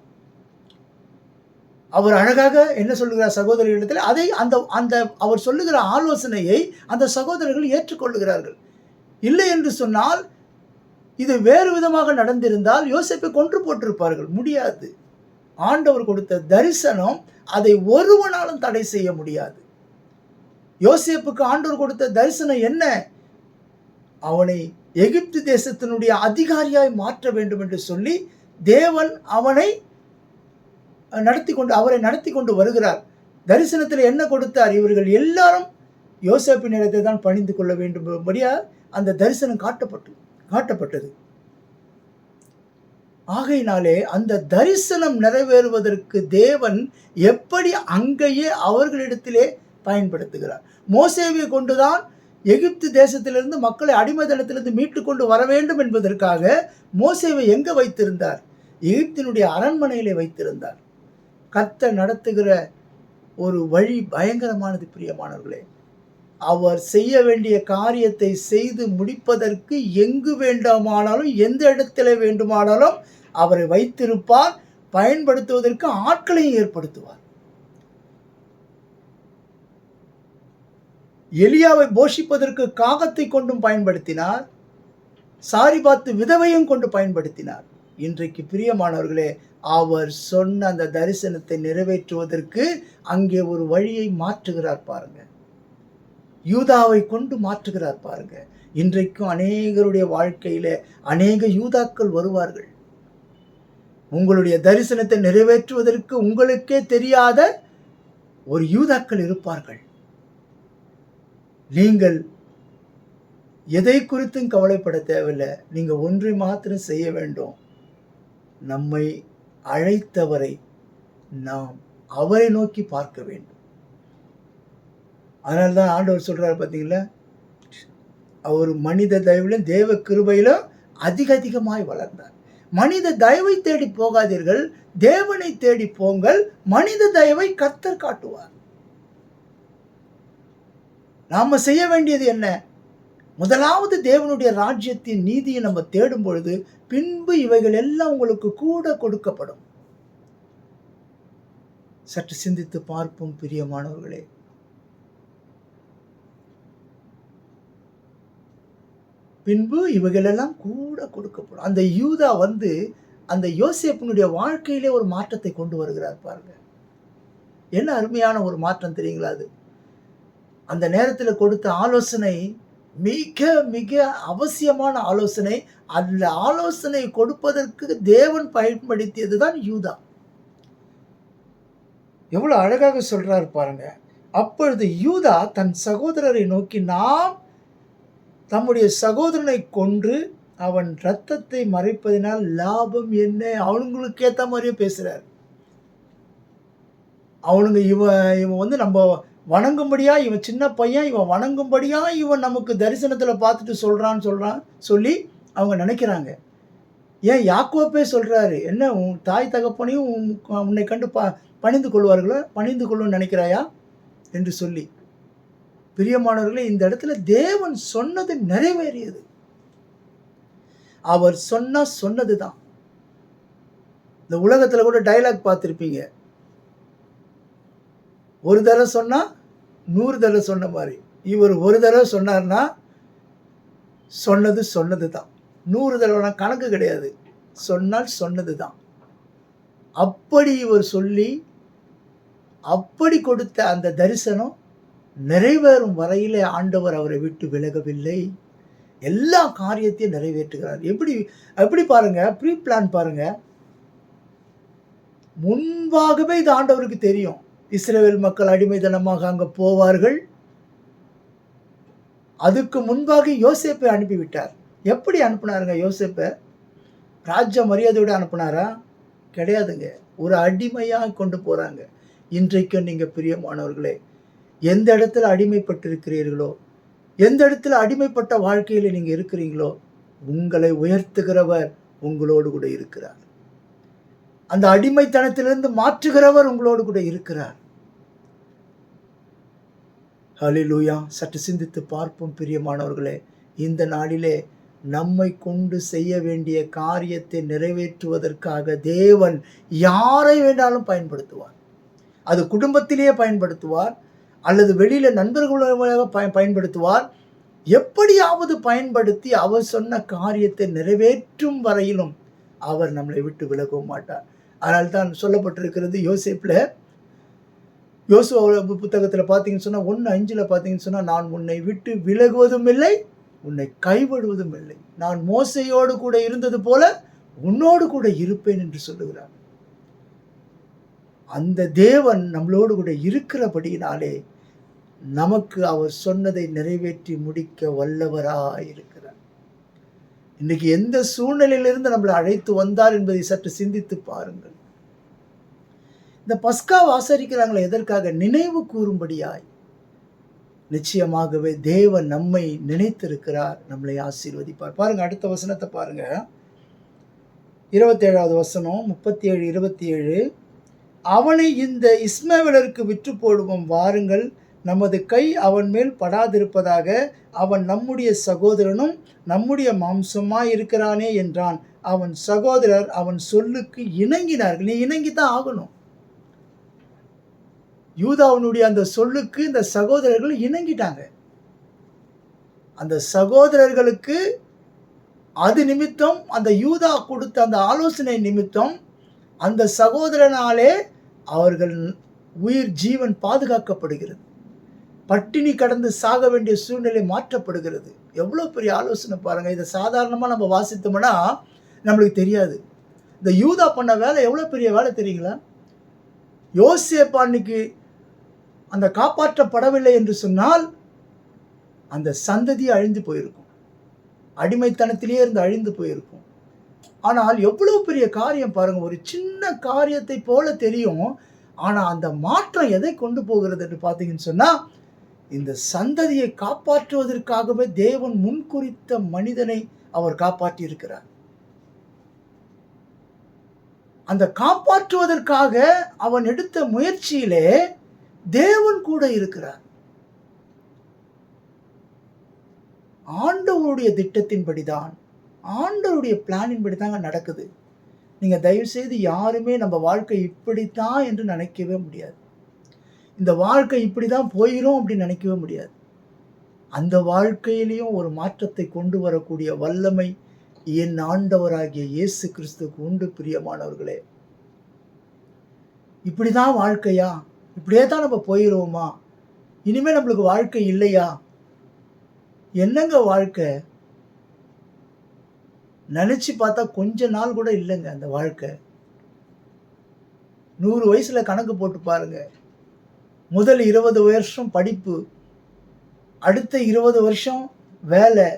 அவர் அழகாக என்ன சொல்லுகிறார் சகோதரர்களிடத்தில், அதை அந்த அவர் சொல்லுகிற ஆலோசனையை அந்த சகோதரர்கள் ஏற்றுக்கொள்ளுகிறார்கள். இல்லை என்று சொன்னால், இது வேறு விதமாக நடந்திருந்தால் யோசேப்பை கொன்று போட்டிருப்பார்கள். முடியாது. ஆண்டவர் கொடுத்த தரிசனம் அதை ஒருவனாலும் தடை செய்ய முடியாது. யோசேப்புக்கு ஆண்டவர் கொடுத்த தரிசனம் என்ன? அவனை எகிப்து தேசத்தினுடைய அதிகாரியாய் மாற்ற வேண்டும் என்று சொல்லி தேவன் அவரை நடத்தி கொண்டு வருகிறார். தரிசனத்தில் என்ன கொடுத்தார்? இவர்கள் எல்லாரும் யோசேப்பின் இடத்தை தான் பணிந்து கொள்ள வேண்டும்படியா அந்த தரிசனம் காட்டப்பட்டது. ஆகையினாலே அந்த தரிசனம் நிறைவேறுவதற்கு தேவன் எப்படி அங்கேயே அவர்களிடத்திலே பயன்படுத்துகிறார். மோசேவை கொண்டுதான் எகிப்து தேசத்திலிருந்து மக்களை அடிமைத்தனத்திலிருந்து மீட்டு கொண்டு வர வேண்டும் என்பதற்காக மோசேவை எங்க வைத்திருந்தார்? எகிப்தினுடைய அரண்மனையிலே வைத்திருந்தார். கர்த்தர் நடத்துகிற ஒரு வழி பயங்கரமானது பிரியமானவர்களே. அவர் செய்ய வேண்டிய காரியத்தை செய்து முடிப்பதற்கு எங்கு வேண்டுமானாலும் எந்த இடத்துல வேண்டுமானாலும் அவரை வைத்திருப்பார். பயன்படுத்துவதற்கு ஆட்களையும் ஏற்படுத்துவார். எலியாவை போஷிப்பதற்கு காகத்தை கொண்டும் பயன்படுத்தினார். சாரிபாத்து விதவையும் கொண்டு பயன்படுத்தினார். இன்றைக்கு பிரியமானவர்களே, அவர் சொன்ன அந்த தரிசனத்தை நிறைவேற்றுவதற்கு அங்கே ஒரு வழியை மாற்றுகிறார் பாருங்க. யூதாவை கொண்டு மாற்றுகிறார் பாருங்க. இன்றைக்கும் அநேகருடைய வாழ்க்கையில அநேக யூதாக்கள் வருவார்கள். உங்களுடைய தரிசனத்தை நிறைவேற்றுவதற்கு உங்களுக்கே தெரியாத ஒரு யூதாக்கள் இருப்பார்கள். நீங்கள் எதை குறித்தும் கவலைப்பட தேவையில்லை. நீங்க ஒன்றை மாத்திரம் செய்ய வேண்டும். நம்மை அழைத்தவரை நாம் அவரை நோக்கி பார்க்க வேண்டும். அதனால்தான் ஆண்டவர் சொல்றாரு பார்த்தீங்களா, அவர் மனித தயவிலும் தேவ கிருபையிலும் அதிகமாய் வளர்ந்தார். மனித தயவை தேடி போகாதீர்கள், தேவனை தேடி போங்கள். மனித தயவை கர்த்தர் காட்டுவார். நாம செய்ய வேண்டியது என்ன? முதலாவது தேவனுடைய ராஜ்யத்தின் நீதியை நம்ம தேடும் பொழுது பின்பு இவைகள் எல்லாம் உங்களுக்கு கூட கொடுக்கப்படும். சற்று சிந்தித்து பார்ப்போம் பிரியமானவர்களே. பின்பு இவைகளெல்லாம் கூட கொடுக்கப்படும். அந்த யூதா அந்த யோசேப்பினுடைய வாழ்க்கையிலே ஒரு மாற்றத்தை கொண்டு வருகிறார் பாருங்க. என்ன அருமையான ஒரு மாற்றம் தெரியுங்களா? அது அந்த நேரத்தில் கொடுத்த ஆலோசனை மிக மிக அவசியமான ஆலோசனை. அந்த ஆலோசனை கொடுப்பதற்கு தேவன் பயன்படுத்தியதுதான் யூதா. எவ்வளவு அழகாக சொல்றாரு பாருங்க. அப்பொழுது யூதா தன் சகோதரரை நோக்கி, நாம் தம்முடைய சகோதரனை கொன்று அவன் இரத்தத்தை மறைப்பதினால் லாபம் என்ன? அவனுங்களுக்கு ஏற்ற மாதிரியே பேசுறார். அவனுங்க இவன் நம்ம வணங்கும்படியா, இவன் சின்ன பையன், இவன் வணங்கும்படியா இவன் நமக்கு தரிசனத்தில் பார்த்துட்டு சொல்றான்னு சொல்லி அவங்க நினைக்கிறாங்க. ஏன் யாக்கோப்பே சொல்றாரு, என்ன உன் தாய் தகப்பனையும் உன்னை கண்டு பணிந்து கொள்வார்களோ, பணிந்து கொள்ளும் நினைக்கிறாயா என்று சொல்லி. பிரியமானவர்களே, இந்த இடத்துல தேவன் சொன்னது நிறைவேறியது. அவர் சொன்னதுதான். இந்த உலகத்துல கூட டைலாக் பார்த்திருப்பீங்க, ஒரு தடவை சொன்னா 100 தடவை சொன்ன மாதிரி. இவர் ஒரு தடவை சொன்னார்னா சொன்னது தான். 100 தடவை கணக்கு கிடையாது, சொன்னால் சொன்னது தான். அப்படி இவர் சொல்லி அப்படி கொடுத்த அந்த தரிசனம் நிறைவேறும் வரையிலே ஆண்டவர் அவரை விட்டு விலகவில்லை. எல்லா காரியத்தையும் நிறைவேற்றுகிறார். எப்படி பாருங்க, ப்ரீ பிளான் பாருங்க. முன்பாகவே இது ஆண்டவருக்கு தெரியும். இஸ்ரவேல் மக்கள் அடிமைத்தனமாக அங்க போவார்கள். அதுக்கு முன்பாக யோசேப்பை அனுப்பிவிட்டார். எப்படி அனுப்பினாருங்க யோசேப்பை? ராஜ்ய மரியாதையோடு அனுப்பினாரா? கிடையாதுங்க. ஒரு அடிமையாக கொண்டு போறாங்க. இன்றைக்கு நீங்க பிரியமானவர்களே, எந்த இடத்துல அடிமைப்பட்டிருக்கிறீர்களோ, எந்த இடத்துல அடிமைப்பட்ட வாழ்க்கையில் நீங்க இருக்கிறீங்களோ, உங்களை உயர்த்துகிறவர் உங்களோடு கூட இருக்கிறார். அந்த அடிமைத்தனத்திலிருந்து மாற்றுகிறவர் உங்களோடு கூட இருக்கிறார். ஹல்லேலூயா. சற்று சிந்தித்து பார்ப்போம் பிரியமானவர்களே. இந்த நாளிலே நம்மை கொண்டு செய்ய வேண்டிய காரியத்தை நிறைவேற்றுவதற்காக தேவன் யாரை வேண்டாலும் பயன்படுத்துவார். அது குடும்பத்திலேயே பயன்படுத்துவார், அல்லது வெளியில நண்பர்களாக பயன்படுத்துவார். எப்படியாவது பயன்படுத்தி அவர் சொன்ன காரியத்தை நிறைவேற்றும் வரையிலும் அவர் நம்மளை விட்டு விலகவும் மாட்டார். அதனால் தான் சொல்லப்பட்டிருக்கிறது யோசுவா புத்தகத்தில் பார்த்தீங்கன்னு சொன்னால் 1:5 பார்த்தீங்கன்னு சொன்னால், நான் உன்னை விட்டு விலகுவதும் இல்லை, உன்னை கைவிடுவதும் இல்லை. நான் மோசையோடு கூட இருந்தது போல உன்னோடு கூட இருப்பேன் என்று சொல்லுகிறார். அந்த தேவன் நம்மளோடு கூட இருக்கிறபடியினாலே நமக்கு அவர் சொன்னதை நிறைவேற்றி முடிக்க வல்லவராயிருக்கிறார். இன்னைக்கு எந்த சூழ்நிலையிலிருந்து நம்மளை அழைத்து வந்தார் என்பதை சற்று சிந்தித்து பாருங்கள். இந்த பஸ்கா ஆசரிக்கிறாங்களே எதற்காக? நினைவு கூறும்படியாய். நிச்சயமாகவே தேவன் நம்மை நினைத்திருக்கிறார், நம்மளை ஆசீர்வதிப்பார். பாருங்க, அடுத்த வசனத்தை பாருங்க. 27வது வசனம், 37, 27. அவனை இந்த இஸ்மவேலருக்கு விற்று போடுவோம், வாருங்கள், நமது கை அவன் மேல் படாதிருப்பதாக, அவன் நம்முடைய சகோதரனும் நம்முடைய மாம்சமாய் இருக்கிறானே என்றான். அவன் சகோதரர் அவன் சொல்லுக்கு இணங்கினார்கள். நீ இணங்கித்தான் ஆகணும். யூதாவினுடைய அந்த சொல்லுக்கு இந்த சகோதரர்கள் இணங்கிட்டாங்க. அந்த சகோதரர்களுக்கு அது நிமித்தம், அந்த யூதா கொடுத்த அந்த ஆலோசனை நிமித்தம், அந்த சகோதரனாலே அவர்கள் உயிர் ஜீவன் பாதுகாக்கப்படுகிறது. பட்டினி கடந்து சாக வேண்டிய சூழ்நிலை மாற்றப்படுகிறது. எவ்வளோ பெரிய ஆலோசனை பாருங்க. இதை சாதாரணமாக நம்ம வாசித்தோம்னா நம்மளுக்கு தெரியாது. இந்த யூதா பண்ண வேலை எவ்வளவு பெரிய வேலை தெரியுங்களா? யோசேப்பு அன்னைக்கு அந்த காப்பாற்றப்படவில்லை என்று சொன்னால் அந்த சந்ததி அழிந்து போயிருக்கும். அடிமைத்தனத்திலேயே இருந்து அழிந்து போயிருக்கும். ஆனால் எவ்வளவு பெரிய காரியம் பாருங்க. ஒரு சின்ன காரியத்தை போல தெரியும். ஆனா அந்த மாற்றம் எதை கொண்டு போகிறது என்று பார்த்தீங்கன்னு சொன்னா, இந்த சந்ததியை காப்பாற்றுவதற்காகவே தேவன் முன்குறித்த மனிதனை அவர் காப்பாற்றி இருக்கிறார். அந்த காப்பாற்றுவதற்காக அவன் எடுத்த முயற்சியிலே தேவன் கூட இருக்கிறார். ஆண்டவருடைய திட்டத்தின்படிதான், ஆண்டவருடைய பிளானின்படி தாங்க நடக்குது. நீங்க தயவு செய்து யாருமே நம்ம வாழ்க்கை இப்படித்தான் என்று நினைக்கவே முடியாது. இந்த வாழ்க்கை இப்படிதான் போயிரும் அப்படின்னு நினைக்கவே முடியாது. அந்த வாழ்க்கையிலையும் ஒரு மாற்றத்தை கொண்டு வரக்கூடிய வல்லமை என் ஆண்டவராகிய இயேசு கிறிஸ்துவுக்கு உண்டு. பிரியமானவர்களே, இப்படிதான் வாழ்க்கையா? இப்படியே தான் நம்ம போயிடுவோமா? இனிமே நம்மளுக்கு வாழ்க்கை இல்லையா? என்னங்க வாழ்க்கை? நினைச்சு பார்த்தா கொஞ்ச நாள் கூட இல்லைங்க அந்த வாழ்க்கை. 100 வயசுல கணக்கு போட்டு பாருங்க. முதல் 20 வருஷம் படிப்பு, அடுத்த 20 வருஷம் வேலை,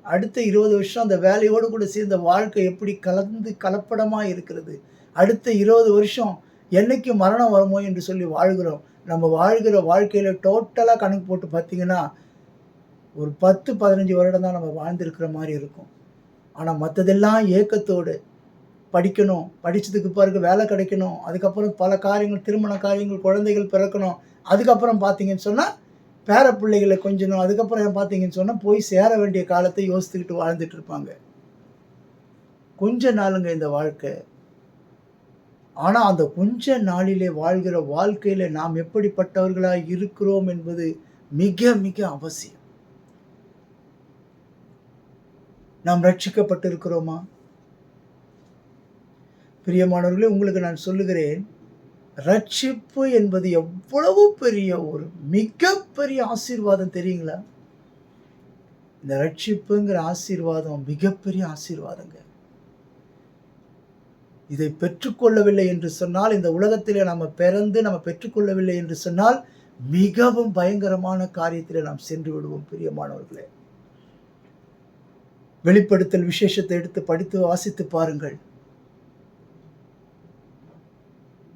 அடுத்த 20 வருஷம் அந்த வேலையோடு கூட சேர்ந்த வாழ்க்கை எப்படி கலப்படமா இருக்கிறது. அடுத்த 20 வருஷம் என்னைக்கு மரணம் வருமோ என்று சொல்லி வாழ்கிறோம். நம்ம வாழ்கிற வாழ்க்கையில டோட்டலா கணக்கு போட்டு பார்த்தீங்கன்னா ஒரு 10-15 வருடம் தான் நம்ம வாழ்ந்திருக்கிற மாதிரி இருக்கும். ஆனா மற்றதெல்லாம் ஏக்கத்தோடு படிக்கணும், படிச்சதுக்கு பிறகு வேலை கிடைக்கணும், அதுக்கப்புறம் பல காரியங்கள், திருமண காரியங்கள், குழந்தைகள் பிறக்கணும், அதுக்கப்புறம் பார்த்தீங்கன்னு சொன்னா பேர பிள்ளைகளை கொஞ்சணும், அதுக்கப்புறம் பார்த்தீங்கன்னு சொன்னா போய் சேர வேண்டிய காலத்தை யோசித்துக்கிட்டு வாழ்ந்துட்டு இருப்பாங்க. கொஞ்ச நாளுங்க இந்த வாழ்க்கை. ஆனா அந்த கொஞ்ச நாளிலே வாழ்கிற வாழ்க்கையில நாம் எப்படிப்பட்டவர்களாய் இருக்கிறோம் என்பது மிக மிக அவசியம். நாம் ரட்சிக்கப்பட்டிருக்கிறோமா? பிரியமானவர்களே, உங்களுக்கு நான் சொல்லுகிறேன், ரட்சிப்பு என்பது எவ்வளவு பெரிய ஒரு மிகப்பெரிய ஆசீர்வாதம் தெரியுங்களா? இந்த ரட்சிப்புங்கிற ஆசீர்வாதம் மிகப்பெரிய ஆசீர்வாதங்க. இதை பெற்றுக்கொள்ளவில்லை என்று சொன்னால், இந்த உலகத்திலே நம்ம பிறந்து நம்ம பெற்றுக்கொள்ளவில்லை என்று சொன்னால் மிகவும் பயங்கரமான காரியத்திலே நாம் சென்று விடுவோம். பிரியமானவர்களே, வெளிப்படுத்தல் விசேஷத்தை எடுத்து படித்து வாசித்து பாருங்கள்.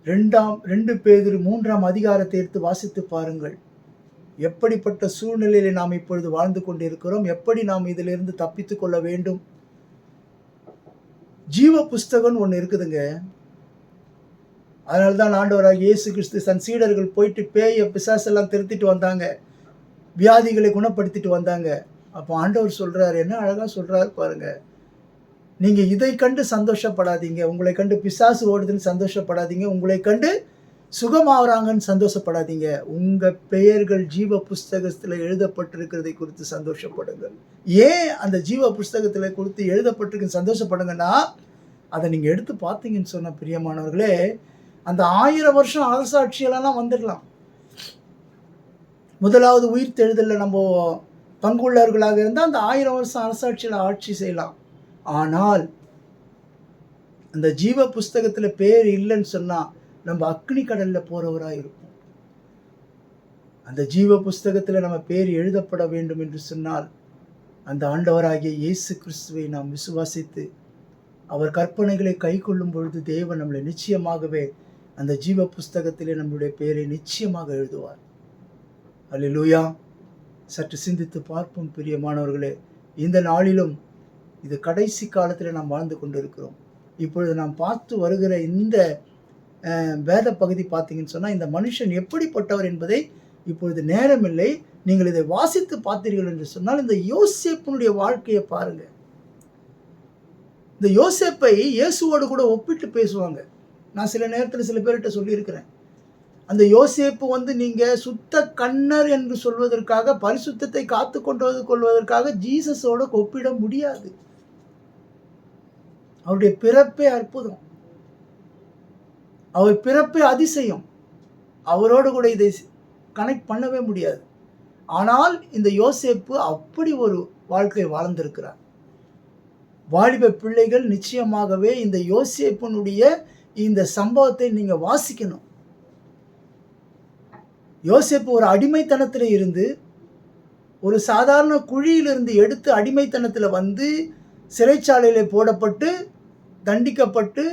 2 பேதுரு 3ஆம் அதிகாரத்தை எடுத்து வாசித்து பாருங்கள். எப்படிப்பட்ட சூழ்நிலையில நாம் இப்பொழுது வாழ்ந்து கொண்டிருக்கிறோம், எப்படி நாம் இதிலிருந்து தப்பித்துக் கொள்ள வேண்டும். ஜீவ புஸ்தகம் ஒன்று இருக்குதுங்க. அதனால்தான் ஆண்டவராகிய இயேசு கிறிஸ்து தன் சீடர்கள் போயிட்டு பேய பிசாசெல்லாம் திருத்திட்டு வந்தாங்க, வியாதிகளை குணப்படுத்திட்டு வந்தாங்க. அப்போ ஆண்டவர் சொல்றாரு, என்ன அழகா சொல்றாரு பாருங்க, நீங்க இதை கண்டு சந்தோஷப்படாதீங்க, உங்களை கண்டு பிசாசு ஓடுதுன்னு சந்தோஷப்படாதீங்க, உங்களை கண்டு சுகமாகறாங்கன்னு சந்தோஷப்படாதீங்க, உங்க பெயர்கள் ஜீவ புஸ்தகத்தில் எழுதப்பட்டிருக்கிறதை குறித்து சந்தோஷப்படுங்கள். ஏன் அந்த ஜீவ புஸ்தகத்தில் குறித்து எழுதப்பட்டிருக்கு சந்தோஷப்படுங்கன்னா, அதை நீங்க எடுத்து பார்த்தீங்கன்னு சொன்ன பிரியமானவர்களே, அந்த 1000 வருஷம் அரசாட்சியெல்லாம் வந்துடலாம். முதலாவது உயிர் தெழுதலில் நம்ம பங்குள்ளவர்களாக இருந்தால் அந்த 1000 வருஷம் அரசாட்சியில் ஆட்சி செய்யலாம். ஆனால் அந்த ஜீவ புஸ்தகத்தில் பேர் இல்லைன்னு சொன்னா நம்ம அக்னி கடல்ல போறவராக இருப்போம். அந்த ஜீவ புஸ்தகத்தில் நம்ம பேர் எழுதப்பட வேண்டும் என்று சொன்னால் அந்த ஆண்டவராகிய இயேசு கிறிஸ்துவை நாம் விசுவாசித்து அவர் கற்பனைகளை கை கொள்ளும் பொழுது தேவன் நம்மளை நிச்சயமாகவே அந்த ஜீவ புஸ்தகத்திலே நம்மளுடைய பெயரை நிச்சயமாக எழுதுவார். அல்லேலூயா. சற்று சிந்தித்து பார்ப்போம் பிரியமானவர்களே. இந்த நாளிலும் இது கடைசி காலத்தில் நாம் வாழ்ந்து கொண்டிருக்கிறோம். இப்பொழுது நாம் பார்த்து வருகிற இந்த வேத பகுதி பார்த்தீங்கன்னு சொன்னால், இந்த மனுஷன் எப்படிப்பட்டவர் என்பதை இப்பொழுது நேரமில்லை, நீங்கள் இதை வாசித்து பார்த்தீர்கள் என்று சொன்னால் இந்த யோசேப்பினுடைய வாழ்க்கையை பாருங்க. இந்த யோசேப்பை இயேசுவோடு கூட ஒப்பிட்டு பேசுவாங்க. நான் சில நேரத்தில் சில பேர்கிட்ட சொல்லியிருக்கிறேன், அந்த யோசேப்பு நீங்க சுத்த கண்ணர் என்று சொல்வதற்காக, பரிசுத்தத்தை காத்து கொள்வதற்காக ஜீசஸோட ஒப்பிட முடியாது. அவருடைய பிறப்பே அற்புதம், அவர் பிறப்பே அதிசயம். அவரோடு கூட இதை கனெக்ட் பண்ணவே முடியாது. ஆனால் இந்த யோசேப்பு அப்படி ஒரு வாழ்க்கை வாழ்ந்திருக்கிறார். வாலிப பிள்ளைகள் நிச்சயமாகவே இந்த யோசேப்பினுடைய இந்த சம்பவத்தை நீங்க வாசிக்கணும். யோசேப்பு ஒரு அடிமைத்தனத்தில் இருந்து, ஒரு சாதாரண குழியிலிருந்து எடுத்து அடிமைத்தனத்தில் வந்து சிறைச்சாலையில் போடப்பட்டு தண்டிக்கப்பட்டு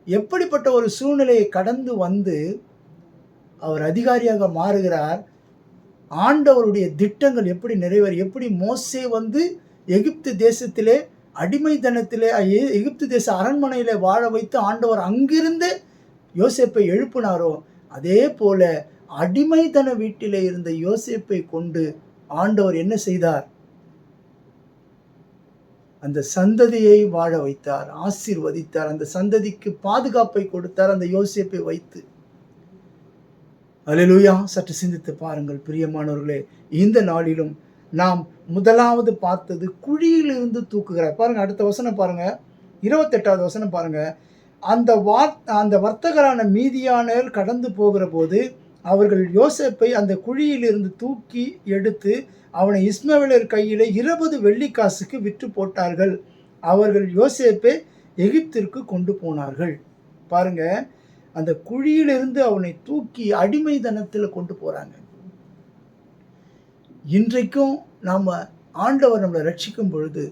எப்படிப்பட்ட ஒரு சூழ்நிலையை கடந்து வந்து அவர் அதிகாரியாக மாறுகிறார். ஆண்டவருடைய திட்டங்கள் எப்படி எப்படி மோசே வந்து எகிப்து தேசத்திலே அடிமைத்தனத்திலே எகிப்து தேச அரண்மனையிலே வாழ வைத்து ஆண்டவர் அங்கிருந்து யோசேப்பை எழுப்பினாரோ, அதே போல அடிமைத்தன வீட்டிலே இருந்த யோசேப்பை கொண்டு ஆண்டவர் என்ன செய்தார்? அந்த சந்ததியை வாழ வைத்தார், ஆசீர்வதித்தார். அந்த சந்ததிக்கு பாதுகாப்பை கொடுத்தார் அந்த யோசேப்பை வைத்து. அல்லேலூயா. சற்று சிந்தித்து பாருங்கள் பிரியமானவர்களே. இந்த நாளிலும் நாம் முதலாவது பார்த்தது குழியிலிருந்து தூக்குகிறார். பாருங்க, அடுத்த வசனம் பாருங்க, 28வது வசனம் பாருங்க. அந்த வர்த்தகரான மீதியானர் கடந்து போகிற போது அவர்கள் யோசேப்பை அந்த குழியிலிருந்து தூக்கி எடுத்து அவனை இஸ்மவேலர் கையிலே 20 வெள்ளிக்காசுக்கு விற்று போட்டார்கள். அவர்கள் யோசேப்பை எகிப்திற்கு கொண்டு போனார்கள். பாருங்க, அந்த குழியிலிருந்து அவனை தூக்கி அடிமைத்தனத்தில் கொண்டு போறாங்க. இன்றைக்கும் நாம் ஆண்டவர் நம்மளை ரட்சிக்கும் பொழுது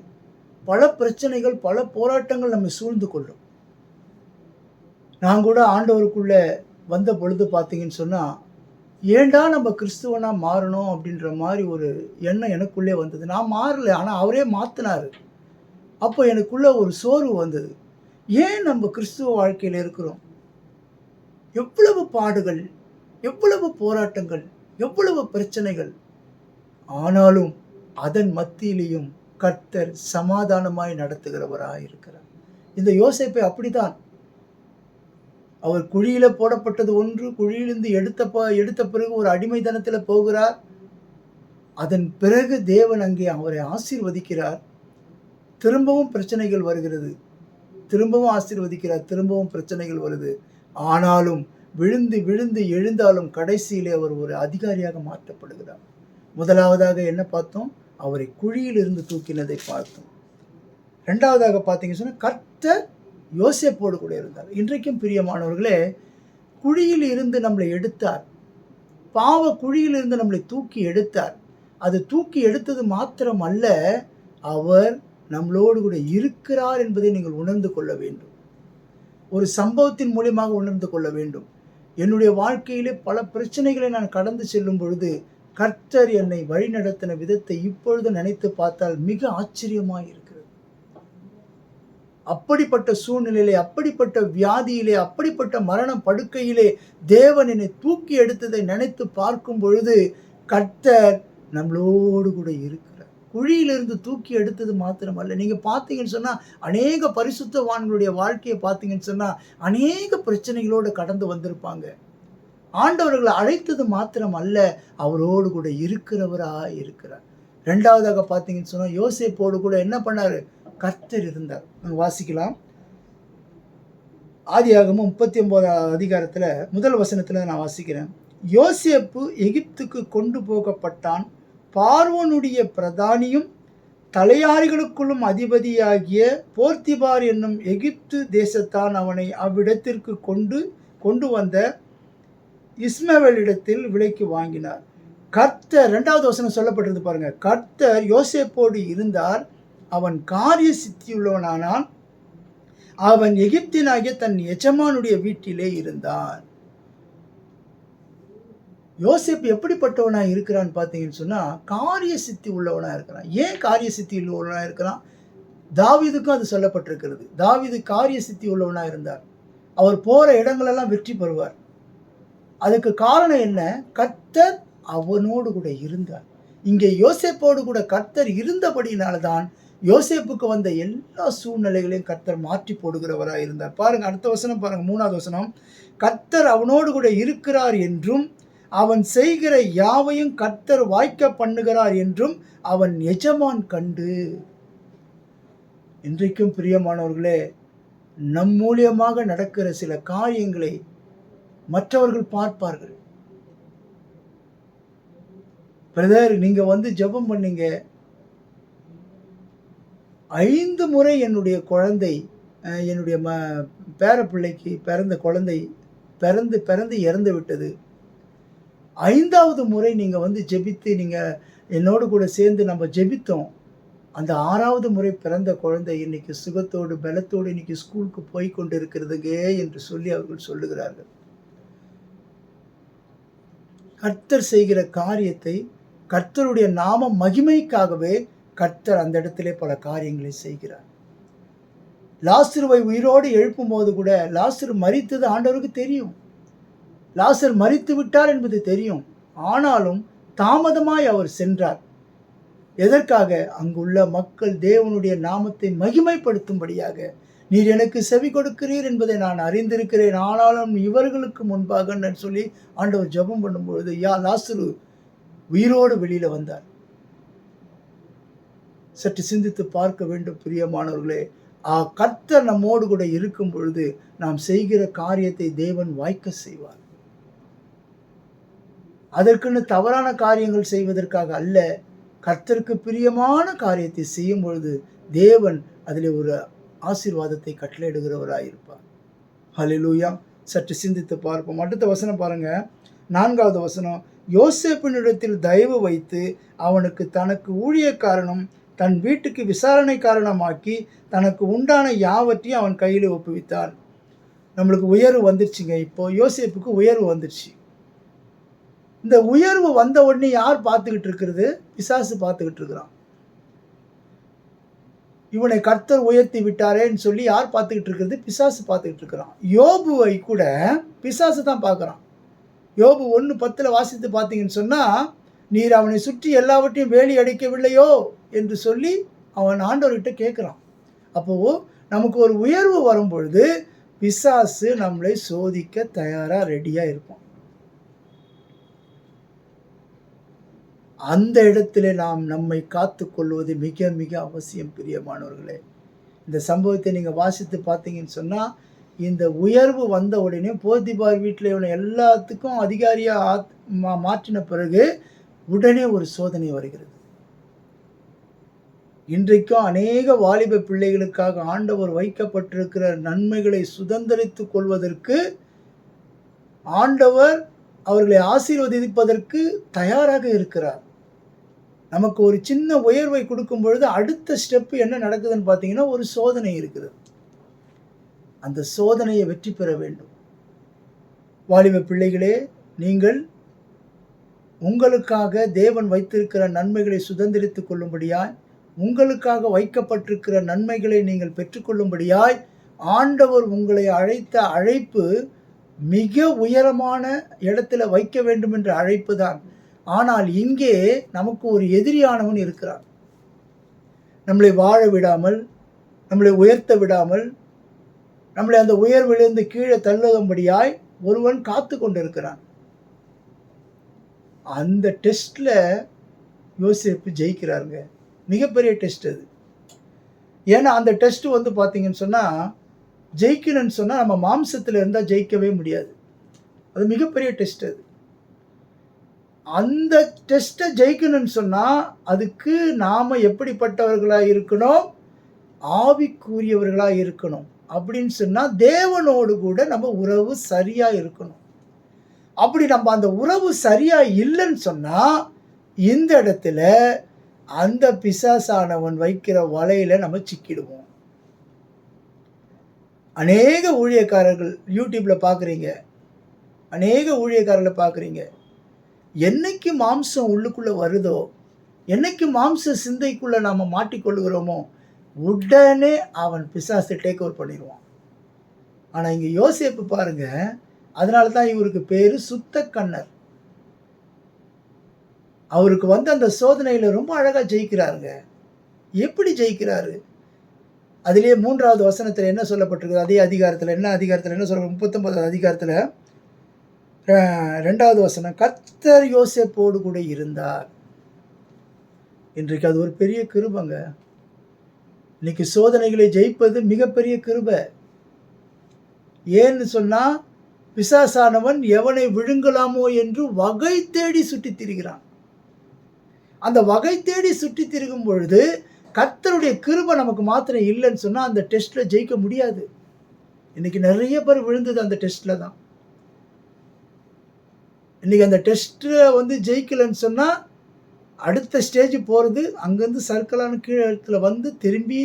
பல பிரச்சனைகள், பல போராட்டங்கள் நம்மை சூழ்ந்து கொள்ளும். நான் கூட ஆண்டவருக்குள்ள வந்த பொழுது பார்த்தீங்கன்னு சொன்னால், ஏண்டா நம்ம கிறிஸ்துவனா மாறணும் அப்படின்ற மாதிரி ஒரு எண்ணம் எனக்குள்ளே வந்தது. நான் மாறலை, ஆனால் அவரே மாற்றினார். அப்போ எனக்குள்ள ஒரு சோர்வு வந்தது. ஏன் நம்ம கிறிஸ்துவ வாழ்க்கையில் இருக்கிறோம்? எவ்வளவு பாடுகள், எவ்வளவு போராட்டங்கள், எவ்வளவு பிரச்சனைகள், ஆனாலும் அதன் மத்தியிலையும் கர்த்தர் சமாதானமாய் நடத்துகிறவராய் இருக்கிறார். இந்த யோசேப்பை அப்படித்தான். அவர் குழியில போடப்பட்டது ஒன்று, குழியிலிருந்து எடுத்த பிறகு ஒரு அடிமைத்தனத்தில் போகிறார். அதன் பிறகு தேவன் அங்கே அவரை ஆசீர்வதிக்கிறார். திரும்பவும் பிரச்சனைகள் வருகிறது, திரும்பவும் ஆசீர்வதிக்கிறார், திரும்பவும் பிரச்சனைகள் வருது. ஆனாலும் விழுந்து விழுந்து எழுந்தாலும் கடைசியிலே அவர் ஒரு அதிகாரியாக மாற்றப்படுகிறார். முதலாவதாக என்ன பார்த்தோம்? அவரை குழியிலிருந்து தூக்கினதை பார்த்தோம். ரெண்டாவதாக பார்த்தீங்கன்னு சொன்னால் கர்த்தர் யோசேப்போடு கூட இருந்தார். இன்றைக்கும் பிரியமானவர்களே, குழியில் இருந்து நம்மளை எடுத்தார். பாவ குழியிலிருந்து நம்மளை தூக்கி எடுத்தார். அது தூக்கி எடுத்தது மாத்திரம் அல்ல, அவர் நம்மளோடு கூட இருக்கிறார் என்பதை நீங்கள் உணர்ந்து கொள்ள வேண்டும். ஒரு சம்பவத்தின் மூலியமாக உணர்ந்து கொள்ள வேண்டும். என்னுடைய வாழ்க்கையிலே பல பிரச்சனைகளை நான் கடந்து செல்லும் பொழுது கர்த்தர் என்னை வழிநடத்தின விதத்தை இப்பொழுது நினைத்து பார்த்தால் மிக ஆச்சரியமாக இருக்கிறது. அப்படிப்பட்ட சூழ்நிலையிலே, அப்படிப்பட்ட வியாதியிலே, அப்படிப்பட்ட மரண படுக்கையிலே தேவன் என்னை தூக்கி எடுத்ததை நினைத்து பார்க்கும் பொழுது கர்த்தர் நம்மளோடு கூட இருக்கிறார். குழியிலிருந்து தூக்கி எடுத்தது மாத்திரமல்ல, நீங்கள் பார்த்தீங்கன்னு சொன்னால் அநேக பரிசுத்தவான்களுடைய வாழ்க்கையை பார்த்தீங்கன்னு சொன்னால் அநேக பிரச்சனைகளோடு கடந்து வந்திருப்பாங்க. ஆண்டவர்களை அழைத்தது மாத்திரம் அல்ல, அவரோடு கூட இருக்கிறவராக இருக்கிறார். ரெண்டாவதாக பார்த்தீங்கன்னு சொன்னால் யோசேப்போடு கூட என்ன பண்ணார்? கர்த்தர் இருந்தார். வாசிக்கலாம். ஆதியாகமம் 39வது அதிகாரத்தில் முதல் வசனத்தில் நான் வாசிக்கிறேன். யோசேப்பு எகிப்துக்கு கொண்டு போகப்பட்டான். பார்வோனுடைய பிரதானியும் தலையாரிகளுக்குள்ளும் அதிபதியாகிய போர்த்திபார் என்னும் எகிப்து தேசத்தான் அவனை அவ்விடத்திற்கு கொண்டு வந்த இஸ்மவேலிடத்தில் விலைக்கு வாங்கினார். கர்த்தர், ரெண்டாவது வசனம் சொல்லப்பட்டிருந்து பாருங்க, கர்த்தர் யோசேப்போடு இருந்தார், அவன் காரிய சித்தியுள்ளவனானான், அவன் எகிப்தினாகிய தன் எஜமானுடைய வீட்டிலே இருந்தான். யோசேப்பு எப்படிப்பட்டவனா இருக்கிறான்னு பார்த்தீங்கன்னு சொன்னால் காரிய சித்தி உள்ளவனா இருக்கிறான். ஏன் காரிய சித்தி உள்ளவனா இருக்கிறான்? தாவீதுக்கும் அது சொல்லப்பட்டிருக்கிறது. தாவீது காரிய சித்தி உள்ளவனா இருந்தார். அவர் போகிற இடங்களெல்லாம் வெற்றி பெறுவார். அதுக்கு காரணம் என்ன? கர்த்தர் அவனோடு கூட இருந்தார். இங்கே யோசேப்போடு கூட கர்த்தர் இருந்தபடியினால்தான் யோசேப்புக்கு வந்த எல்லா சூழ்நிலைகளையும் கர்த்தர் மாற்றி போடுகிறவராக இருந்தார். பாருங்க, அடுத்த வசனம் பாருங்க, 3வது வசனம். கர்த்தர் அவனோடு கூட இருக்கிறார் என்றும் அவன் செய்கிற யாவையும் கர்த்தர் வாய்க்க பண்ணுகிறார் என்றும் அவன் எஜமான் கண்டு. இன்றைக்கும் பிரியமானவர்களே, நம் மூலியமாக நடக்கிற சில காரியங்களை மற்றவர்கள் பார்ப்பார்கள். பிரதர், நீங்க வந்து ஜெபம் பண்ணீங்க, 5 முறை என்னுடைய குழந்தை என்னுடைய பேரப்பிள்ளைக்கு பிறந்த குழந்தை பிறந்து இறந்து விட்டது. 5வது முறை நீங்கள் வந்து ஜெபித்து நீங்கள் என்னோடு கூட சேர்ந்து நம்ம ஜெபித்தோம். அந்த 6வது முறை பிறந்த குழந்தை இன்னைக்கு சுகத்தோடு பலத்தோடு இன்னைக்கு ஸ்கூலுக்கு போய் கொண்டு இருக்கிறதுங்க என்று சொல்லி அவர்கள் சொல்லுகிறார்கள். கர்த்தர் செய்கிற காரியத்தை, கர்த்தருடைய நாம மகிமைக்காகவே கர்த்தர் அந்த இடத்திலே பல காரியங்களை செய்கிறார். லாசருவை உயிரோடு எழுப்பும்போது கூட லாசரு மரித்தது ஆண்டவருக்கு தெரியும். லாசர் மரித்து விட்டார் என்பது தெரியும். ஆனாலும் தாமதமாய் அவர் சென்றார். எதற்காக? அங்குள்ள மக்கள் தேவனுடைய நாமத்தை மகிமைப்படுத்தும்படியாக. நீர் எனக்கு செவி கொடுக்கிறீர் என்பதை நான் அறிந்திருக்கிறேன், ஆனாலும் இவர்களுக்கு முன்பாக நான் சொல்லி ஆண்டவர் ஜெபம் பண்ணும்பொழுது லாசரு உயிரோடு வெளியில வந்தார். சற்று சிந்தித்து பார்க்க வேண்டும் பிரியமானவர்களே. கர்த்தர் நம்மோடு கூட இருக்கும் பொழுது நாம் செய்கிற காரியத்தை தேவன் வாய்க்க செய்வார். அதற்குன்னு தவறான காரியங்கள் செய்வதற்காக அல்ல, கர்த்தருக்கு பிரியமான காரியத்தை செய்யும் பொழுது தேவன் அதில் ஒரு ஆசீர்வாதத்தை கட்டளையிடுகிறவராயிருப்பார். ஹல்லேலூயா. சற்று சிந்தித்து பார்ப்போம். அடுத்த வசனம் பாருங்க, 4வது வசனம். யோசேப்பினிடத்தில் தயவு வைத்து அவனுக்கு தனக்கு ஊழியக்காரனும் தன் வீட்டுக்கு விசாரணைக்காரனமாக்கி தனக்கு உண்டான யாவற்றையும் அவன் கையில் ஒப்புவித்தான். நம்மளுக்கு உயர்வு வந்துருச்சுங்க. இப்போ யோசேப்புக்கு உயர்வு வந்துருச்சு. இந்த உயர்வு வந்த உடனே யார் பார்த்துக்கிட்டு இருக்கிறது? பிசாசு பார்த்துக்கிட்டு இருக்கிறான். இவனை கர்த்தர் உயர்த்தி விட்டாரேன்னு சொல்லி யார் பார்த்துக்கிட்டு இருக்கிறது? பிசாசு பார்த்துக்கிட்டு இருக்கிறான். யோபுவை கூட பிசாசு தான் பார்க்குறான். யோபு 1:10 வாசித்து பார்த்தீங்கன்னு சொன்னால், நீர் அவனை சுற்றி எல்லாவற்றையும் வேலி அடைக்கவில்லையோ என்று சொல்லி அவன் ஆண்டவர்கிட்ட கேட்குறான். அப்போது நமக்கு ஒரு உயர்வு வரும்பொழுது பிசாசு நம்மளை சோதிக்க தயாராக ரெடியாக இருப்போம். அந்த இடத்துல நாம் நம்மை காத்து கொள்வது மிக மிக அவசியம் பிரியமானவர்களே. இந்த சம்பவத்தை நீங்கள் வாசித்து பார்த்தீங்கன்னு சொன்னால், இந்த உயர்வு வந்த உடனே போத்திபார் வீட்டில் இவனை எல்லாத்துக்கும் அதிகாரியாக மாற்றின பிறகு உடனே ஒரு சோதனை வருகிறது. இன்றைக்கும் அநேக வாலிப பிள்ளைகளுக்காக ஆண்டவர் வைக்கப்பட்டிருக்கிற நன்மைகளை சுதந்திரித்து கொள்வதற்கு ஆண்டவர் அவர்களை ஆசீர்வதிப்பதற்கு தயாராக இருக்கிறார். நமக்கு ஒரு சின்ன உயர்வை கொடுக்கும் பொழுது அடுத்த ஸ்டெப்பு என்ன நடக்குதுன்னு பார்த்தீங்கன்னா, ஒரு சோதனை இருக்கிறது. அந்த சோதனையை வெற்றி பெற வேண்டும். வாலிப பிள்ளைகளே, நீங்கள் உங்களுக்காக தேவன் வைத்திருக்கிற நன்மைகளை சுதந்திரித்துக் கொள்ளும்படியாய், உங்களுக்காக வைக்கப்பட்டிருக்கிற நன்மைகளை நீங்கள் பெற்றுக்கொள்ளும்படியாய் ஆண்டவர் உங்களை அழைத்த அழைப்பு மிக உயரமான இடத்துல வைக்க வேண்டும் என்ற அழைப்பு தான். ஆனால் இங்கே நமக்கு ஒரு எதிரியானவன் இருக்கிறான். நம்மளை வாழ விடாமல், நம்மளை உயர்த்த விடாமல், நம்மளை அந்த உயர்விலிருந்து கீழே தள்ளும்படியாய் ஒருவன் காத்து கொண்டிருக்கிறான். அந்த டெஸ்ட்டில் யோசேப்பு ஜெயிக்கிறாருங்க. மிகப்பெரிய டெஸ்ட் அது. ஏன்னா அந்த டெஸ்ட் வந்து பார்த்தீங்கன்னு சொன்னால், ஜெயிக்கணும்னு சொன்னால் நம்ம மாம்சத்தில் இருந்தால் ஜெயிக்கவே முடியாது. அது மிகப்பெரிய டெஸ்ட் அது. அந்த டெஸ்ட்டை ஜெயிக்கணும்னு சொன்னால் அதுக்கு நாம் எப்படிப்பட்டவர்களாக இருக்கணும்? ஆவிக்குரியவர்களாக இருக்கணும். அப்படின்னு சொன்னால் தேவனோடு கூட நம்ம உறவு சரியாக இருக்கணும். அப்படி நம்ம அந்த உறவு சரியாக இல்லைன்னு சொன்னால் இந்த இடத்துல அந்த பிசாசானவன் வைக்கிற வலையில் நம்ம சிக்கிடுவோம். அநேக ஊழியக்காரர்கள் யூடியூப்பில் பார்க்குறீங்க, அநேக ஊழியக்காரர்களை பார்க்குறீங்க. என்னைக்கு மாம்சம் உள்ளுக்குள்ளே வருதோ, என்னைக்கு மாம்ச சிந்தைக்குள்ளே நாம் மாட்டிக்கொள்ளுகிறோமோ, உடனே அவன் பிசாசை டேக் ஓவர் பண்ணிடுவான். ஆனால் இங்கே யோசேப்பு பாருங்க, அதனால தான் இவருக்கு பேர் சுத்த கண்ணர். அவருக்கு வந்து அந்த சோதனையில் ரொம்ப அழகாக ஜெயிக்கிறாருங்க. எப்படி ஜெயிக்கிறாரு? அதிலே 3வது வசனத்தில் என்ன சொல்லப்பட்டிருக்கு? அதே அதிகாரத்தில் என்ன சொல்ல 39வது அதிகாரத்தில் 2வது வசனம், கர்த்தர் யோசேப்போடு கூட இருந்தார். இன்றைக்கு அது ஒரு பெரிய கிருபைங்க. இன்னைக்கு சோதனைகளை ஜெயிப்பது மிகப்பெரிய கிருபை. ஏன்னு சொன்னால், பிசாசானவன் எவனை விழுங்கலாமோ என்று வகை தேடி சுற்றி திரிகிறான். அந்த வகை தேடி சுற்றி திரிகும் பொழுது கர்த்தருடைய கிருபை நமக்கு மாத்திரம் இல்லைன்னு சொன்னா அந்த டெஸ்ட்ல ஜெயிக்க முடியாது. இன்னைக்கு நிறைய பேர் விழுந்தது அந்த டெஸ்ட்ல தான். இன்னைக்கு அந்த டெஸ்ட்ல ஜெயிக்கலன்னு சொன்னா அடுத்த ஸ்டேஜ் போறது, அங்கேருந்து சர்க்கலான கீழ இடத்துல திரும்பி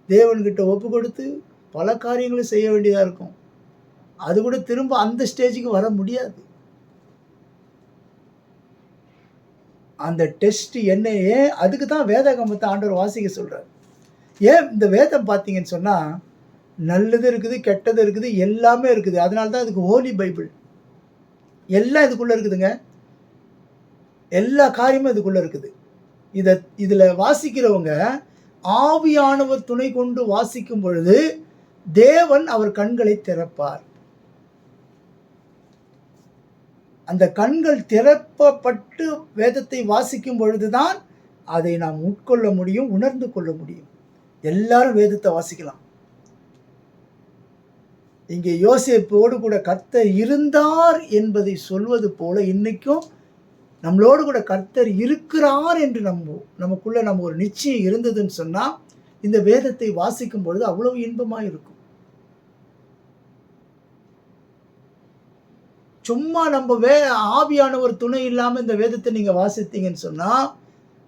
தேவன்கிட்ட ஒப்பு கொடுத்து பல காரியங்களும் செய்ய வேண்டியதா இருக்கும். அது கூட திரும்ப அந்த ஸ்டேஜுக்கு வர முடியாது. அந்த டெஸ்ட் என்ன? ஏன் அதுக்கு தான் வேதாகமத்தை ஆண்டவர் வாசிக்க சொல்றார். ஏன் இந்த வேதம் பார்த்தீங்கன்னு சொன்னா நல்லது இருக்குது, கெட்டது இருக்குது, எல்லாமே இருக்குது. அதனால தான் அதுக்கு ஹோலி பைபிள். எல்லாம் இதுக்குள்ள இருக்குதுங்க. எல்லா காரியமும் இதுக்குள்ள இருக்குது. இதுல வாசிக்கிறவங்க ஆவியானவர் துணை கொண்டு வாசிக்கும் பொழுது தேவன் அவர் கண்களை திறப்பார். அந்த கண்கள் திறப்பப்பட்டு வேதத்தை வாசிக்கும் பொழுதுதான் அதை நாம் உட்கொள்ள முடியும், உணர்ந்து கொள்ள முடியும். எல்லாரும் வேதத்தை வாசிக்கலாம். இங்கே யோசேப்போடு கூட கர்த்தர் இருந்தார் என்பதை சொல்வது போல இன்னைக்கும் நம்மளோடு கூட கர்த்தர் இருக்கிறார் என்று நமக்குள்ள ஒரு நிச்சயம் இருந்ததுன்னு சொன்னா இந்த வேதத்தை வாசிக்கும் பொழுது அவ்வளவு இன்பமா இருக்கும். சும்மா ஆவியானவர் துணை இல்லாம இந்த வேதத்தை நீங்க வாசித்தீங்கன்னு சொன்னா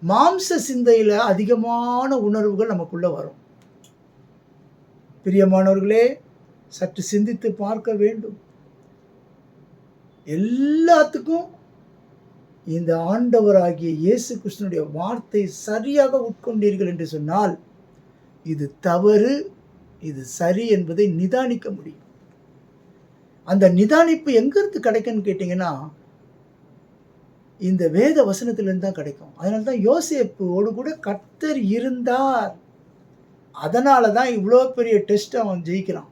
மாம்ச சிந்தையில அதிகமான உணர்வுகள் நமக்குள்ள வரும். பிரியமானவர்களே, சற்று சிந்தித்து பார்க்க வேண்டும். எல்லாத்துக்கும் இந்த ஆண்டவராகிய இயேசு கிறிஸ்துவினுடைய வார்த்தை சரியாக உட்கொண்டீர்கள் என்று சொன்னால் இது தவறு, இது சரி என்பதை நிதானிக்க முடியும். அந்த நிதானிப்பு எங்கிருந்து கிடைக்குன்னு கேட்டீங்கன்னா இந்த வேத வசனத்திலிருந்து தான் கிடைக்கும். அதனால தான் யோசேப்போடு கூட கர்த்தர் இருந்தார். அதனால தான் இவ்வளோ பெரிய டெஸ்ட் அவன் ஜெயிக்கிறான்.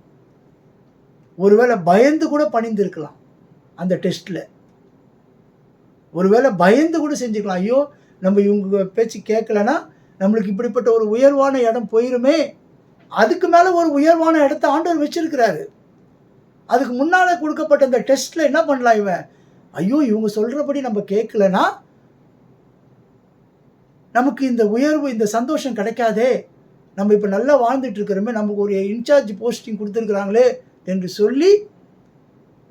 ஒருவேளை பயந்து கூட பணிந்திருக்கலாம். அந்த டெஸ்ட்ல ஒருவேளை பயந்து கூட செஞ்சுக்கலாம். ஐயோ, நம்ம இவங்க பேச்சு கேட்கலன்னா நம்மளுக்கு இப்படிப்பட்ட ஒரு உயர்வான இடம் போயிருமே. அதுக்கு மேல ஒரு உயர்வான இடத்தை ஆண்டவர் வச்சிருக்கிறாரு. அதுக்கு முன்னால கொடுக்கப்பட்ட அந்த டெஸ்ட்ல என்ன பண்ணலாம் இவன்? ஐயோ, இவங்க சொல்றபடி நம்ம கேட்கலன்னா நமக்கு இந்த உயர்வு, இந்த சந்தோஷம் கிடைக்காதே. நம்ம இப்ப நல்லா வாழ்ந்துட்டு இருக்கிறோமே, நமக்கு ஒரு இன்சார்ஜ் போஸ்டிங் கொடுத்துருக்குறாங்களே என்று சொல்லி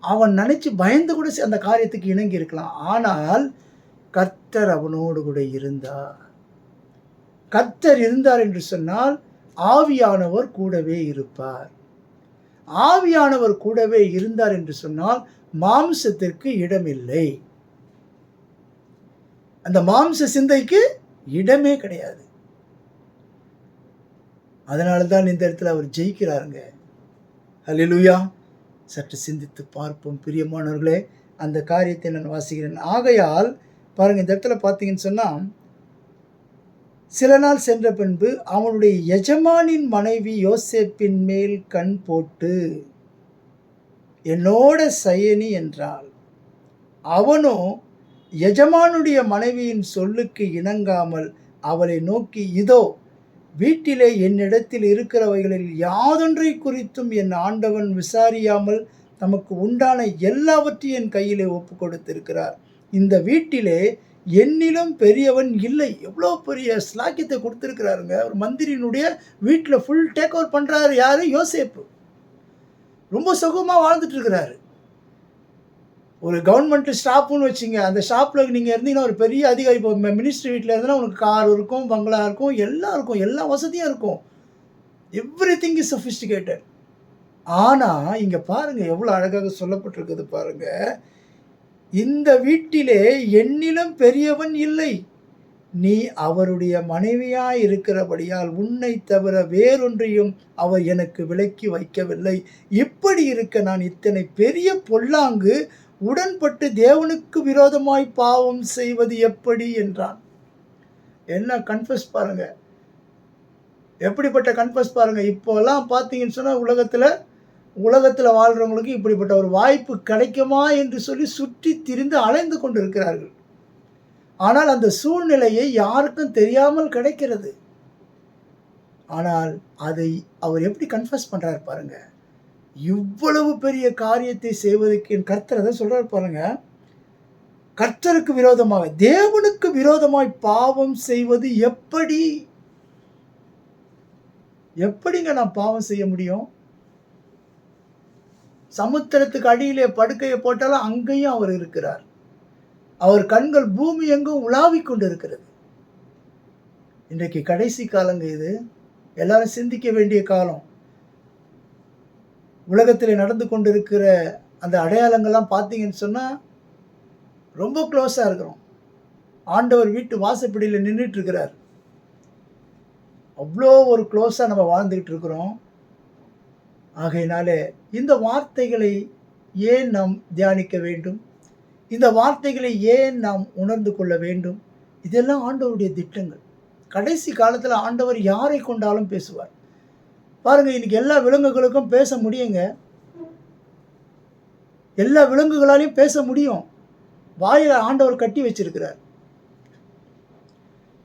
அவன் நினைச்சு பயந்து கூட அந்த காரியத்துக்கு இணங்கி இருக்கலாம். ஆனால் கர்த்தர் அவனோடு கூட இருந்தார். கர்த்தர் இருந்தார் என்று சொன்னால் ஆவியானவர் கூடவே இருப்பார். ஆவியானவர் கூடவே இருந்தார் என்று சொன்னால் மாம்சத்திற்கு இடமில்லை. அந்த மாம்ச சிந்தைக்கு இடமே கிடையாது. அதனால்தான் இந்த இடத்துல அவர் ஜெயிக்கிறாருங்க. ஹல்லேலூயா. சற்று சிந்தித்து பார்ப்போம் பிரியமானவர்களே. அந்த காரியத்தை நான் வாசிக்கிறேன். ஆகையால் பாருங்க, இந்த இடத்துல பார்த்தீங்கன்னு சொன்னா சில நாள் சென்ற பின்பு அவனுடைய எஜமானின் மனைவி யோசேப்பின் மேல் கண் போட்டு என்னோட சயனி என்றாள். அவனோ எஜமானுடைய மனைவியின் சொல்லுக்கு இணங்காமல் அவளை நோக்கி, இதோ வீட்டிலே என்னிடத்தில் இருக்கிறவைகளில் யாதொன்றை குறித்தும் என் ஆண்டவன் விசாரியாமல் தமக்கு உண்டான எல்லாவற்றையும் என் கையிலே ஒப்பு கொடுத்திருக்கிறார். இந்த வீட்டிலே என்னிலும் பெரியவன் இல்லை. எவ்வளோ பெரிய ஸ்லாக்கியத்தை கொடுத்துருக்கிறாருங்க. ஒரு மந்திரியினுடைய வீட்டில் ஃபுல் டேக் ஓவர் பண்ணுறாரு. யாரு? யோசேப்பு. ரொம்ப சுகமாக வாழ்ந்துட்டு இருக்கிறாரு. ஒரு கவர்மெண்ட் ஸ்டாஃப்னு வச்சுங்க, அந்த ஸ்டாஃபில் நீங்கள் இருந்தீங்கன்னா ஒரு பெரிய அதிகாரி, இப்போ மினிஸ்ட்ரி வீட்டில் இருந்தீங்கன்னா உனக்கு கார் இருக்கும், பங்களா இருக்கும், எல்லாம் இருக்கும், எல்லா வசதியும் இருக்கும். Every thing is sophisticated. ஆனால் இங்கே பாருங்கள் எவ்வளோ அழகாக சொல்லப்பட்டிருக்குது பாருங்க. இந்த வீட்டிலே என்னிலும் பெரியவன் இல்லை. நீ அவருடைய மனைவியாய் இருக்கிறபடியால் உன்னை தவிர வேறொன்றையும் அவர் எனக்கு விலக்கி வைக்கவில்லை. இப்படி இருக்க நான் இத்தனை பெரிய பொல்லாங்கு உடன்பட்டு தேவனுக்கு விரோதமாய் பாவம் செய்வது எப்படி என்றான். என்ன கன்ஃபஸ் பாருங்க, எப்படிப்பட்ட கன்ஃபஸ் பாருங்க. இப்போல்லாம் பார்த்தீங்கன்னு சொன்னால் உலகத்தில் வாழ்கிறவங்களுக்கு இப்படிப்பட்ட ஒரு வாய்ப்பு கிடைக்குமா என்று சொல்லி சுற்றி திரிந்து அலைந்து கொண்டு இருக்கிறார்கள். ஆனால் அந்த சூழ்நிலையை யாருக்கும் தெரியாமல் கிடைக்கிறது. ஆனால் அதை அவர் எப்படி கன்ஃபஸ் பண்ணுறாரு பாருங்க. இவ்வளவு பெரிய காரியத்தை செய்வதற்கு என் கர்த்தர் அதை சொல்றாரு பாருங்க. கர்த்தருக்கு விரோதமாக, தேவனுக்கு விரோதமாய் பாவம் செய்வது எப்படி? எப்படிங்க நான் பாவம் செய்ய முடியும்? சமுத்திரத்துக்கு அடியிலே படுக்கையை போட்டாலும் அங்கேயும் அவர் இருக்கிறார். அவர் கண்கள் பூமி எங்கும் உலாவிக் கொண்டிருக்கிறது. இன்றைக்கு கடைசி காலங்க இது. எல்லாரும் சிந்திக்க வேண்டிய காலம். உலகத்திலே நடந்து கொண்டிருக்கிற அந்த அடையாளங்கள்லாம் பார்த்தீங்கன்னு சொன்னா, ரொம்ப க்ளோஸா இருக்கிறோம். ஆண்டவர் வீட்டு வாசப்படியில நின்னுட்டு இருக்கிறார். அவ்வளோ ஒரு க்ளோஸா நம்ம வாழ்ந்துகிட்டு இருக்கிறோம். ஆகையினாலே இந்த வார்த்தைகளை ஏன் நாம் தியானிக்க வேண்டும்? இந்த வார்த்தைகளை ஏன் நாம் உணர்ந்து கொள்ள வேண்டும்? இதெல்லாம் ஆண்டவருடைய திட்டங்கள். கடைசி காலத்துல ஆண்டவர் யாரை கொண்டாலும் பேசுவார். பாருங்க, இன்னைக்கு எல்லா விலங்குகளுக்கும் பேச முடியுங்க. எல்லா விலங்குகளாலையும் பேச முடியும். வாயில ஆண்டவர் கட்டி வச்சிருக்கிறார்.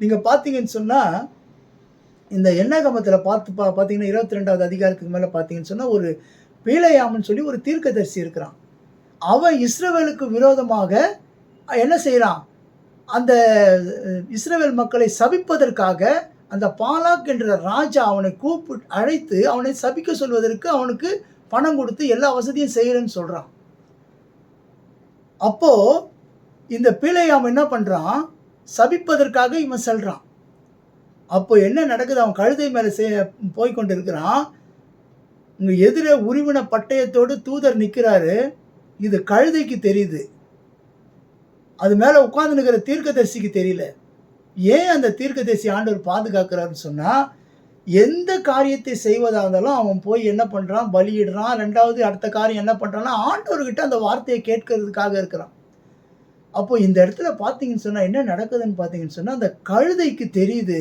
நீங்க பார்த்தீங்கன்னு சொன்னா, இந்த என்னாகமத்துல பார்த்தீங்கன்னா 22வது அதிகாரத்துக்கு மேல பார்த்தீங்கன்னு சொன்னா, ஒரு பிலேயாம்னு சொல்லி ஒரு தீர்க்கதரிசி இருக்கிறான். அவன் இஸ்ரவேலுக்கு விரோதமாக என்ன செய்றான்? அந்த இஸ்ரவேல் மக்களை சபிப்பதற்காக அந்த பாலாக் என்ற ராஜா அவனை அழைத்து அவனை சபிக்க சொல்வதற்கு அவனுக்கு பணம் கொடுத்து எல்லா வசதியும் செய்யறேன்னு சொல்றான். அப்போ இந்த பிலேயாம் என்ன பண்றான்? சபிப்பதற்காக இவன் செல்றான். அப்போ என்ன நடக்குது? அவன் கழுதை மேல போய் கொண்டிருக்கிறான். இங்க எதிரே உருவின பட்டயத்தோடு தூதர் நிற்கிறாரு. இது கழுதைக்கு தெரியுது. அது மேல உட்கார்ந்து நிற்கிற தீர்க்கதரிசிக்கு தெரியல. ஏன் அந்த தீர்க்கதரிசி ஆண்டவர் பாதுகாக்கிறாருன்னு சொன்னா, எந்த காரியத்தை செய்வதா இருந்தாலும் அவன் போய் என்ன பண்றான்? பலியிடுறான். 2வது அடுத்த காரியம் என்ன பண்றான்னா, ஆண்டவர்கிட்ட அந்த வார்த்தையை கேட்கறதுக்காக இருக்கிறான். அப்போ இந்த இடத்துல பார்த்தீங்கன்னு சொன்னா என்ன நடக்குதுன்னு பார்த்தீங்கன்னு சொன்னா, அந்த கழுதைக்கு தெரியுது.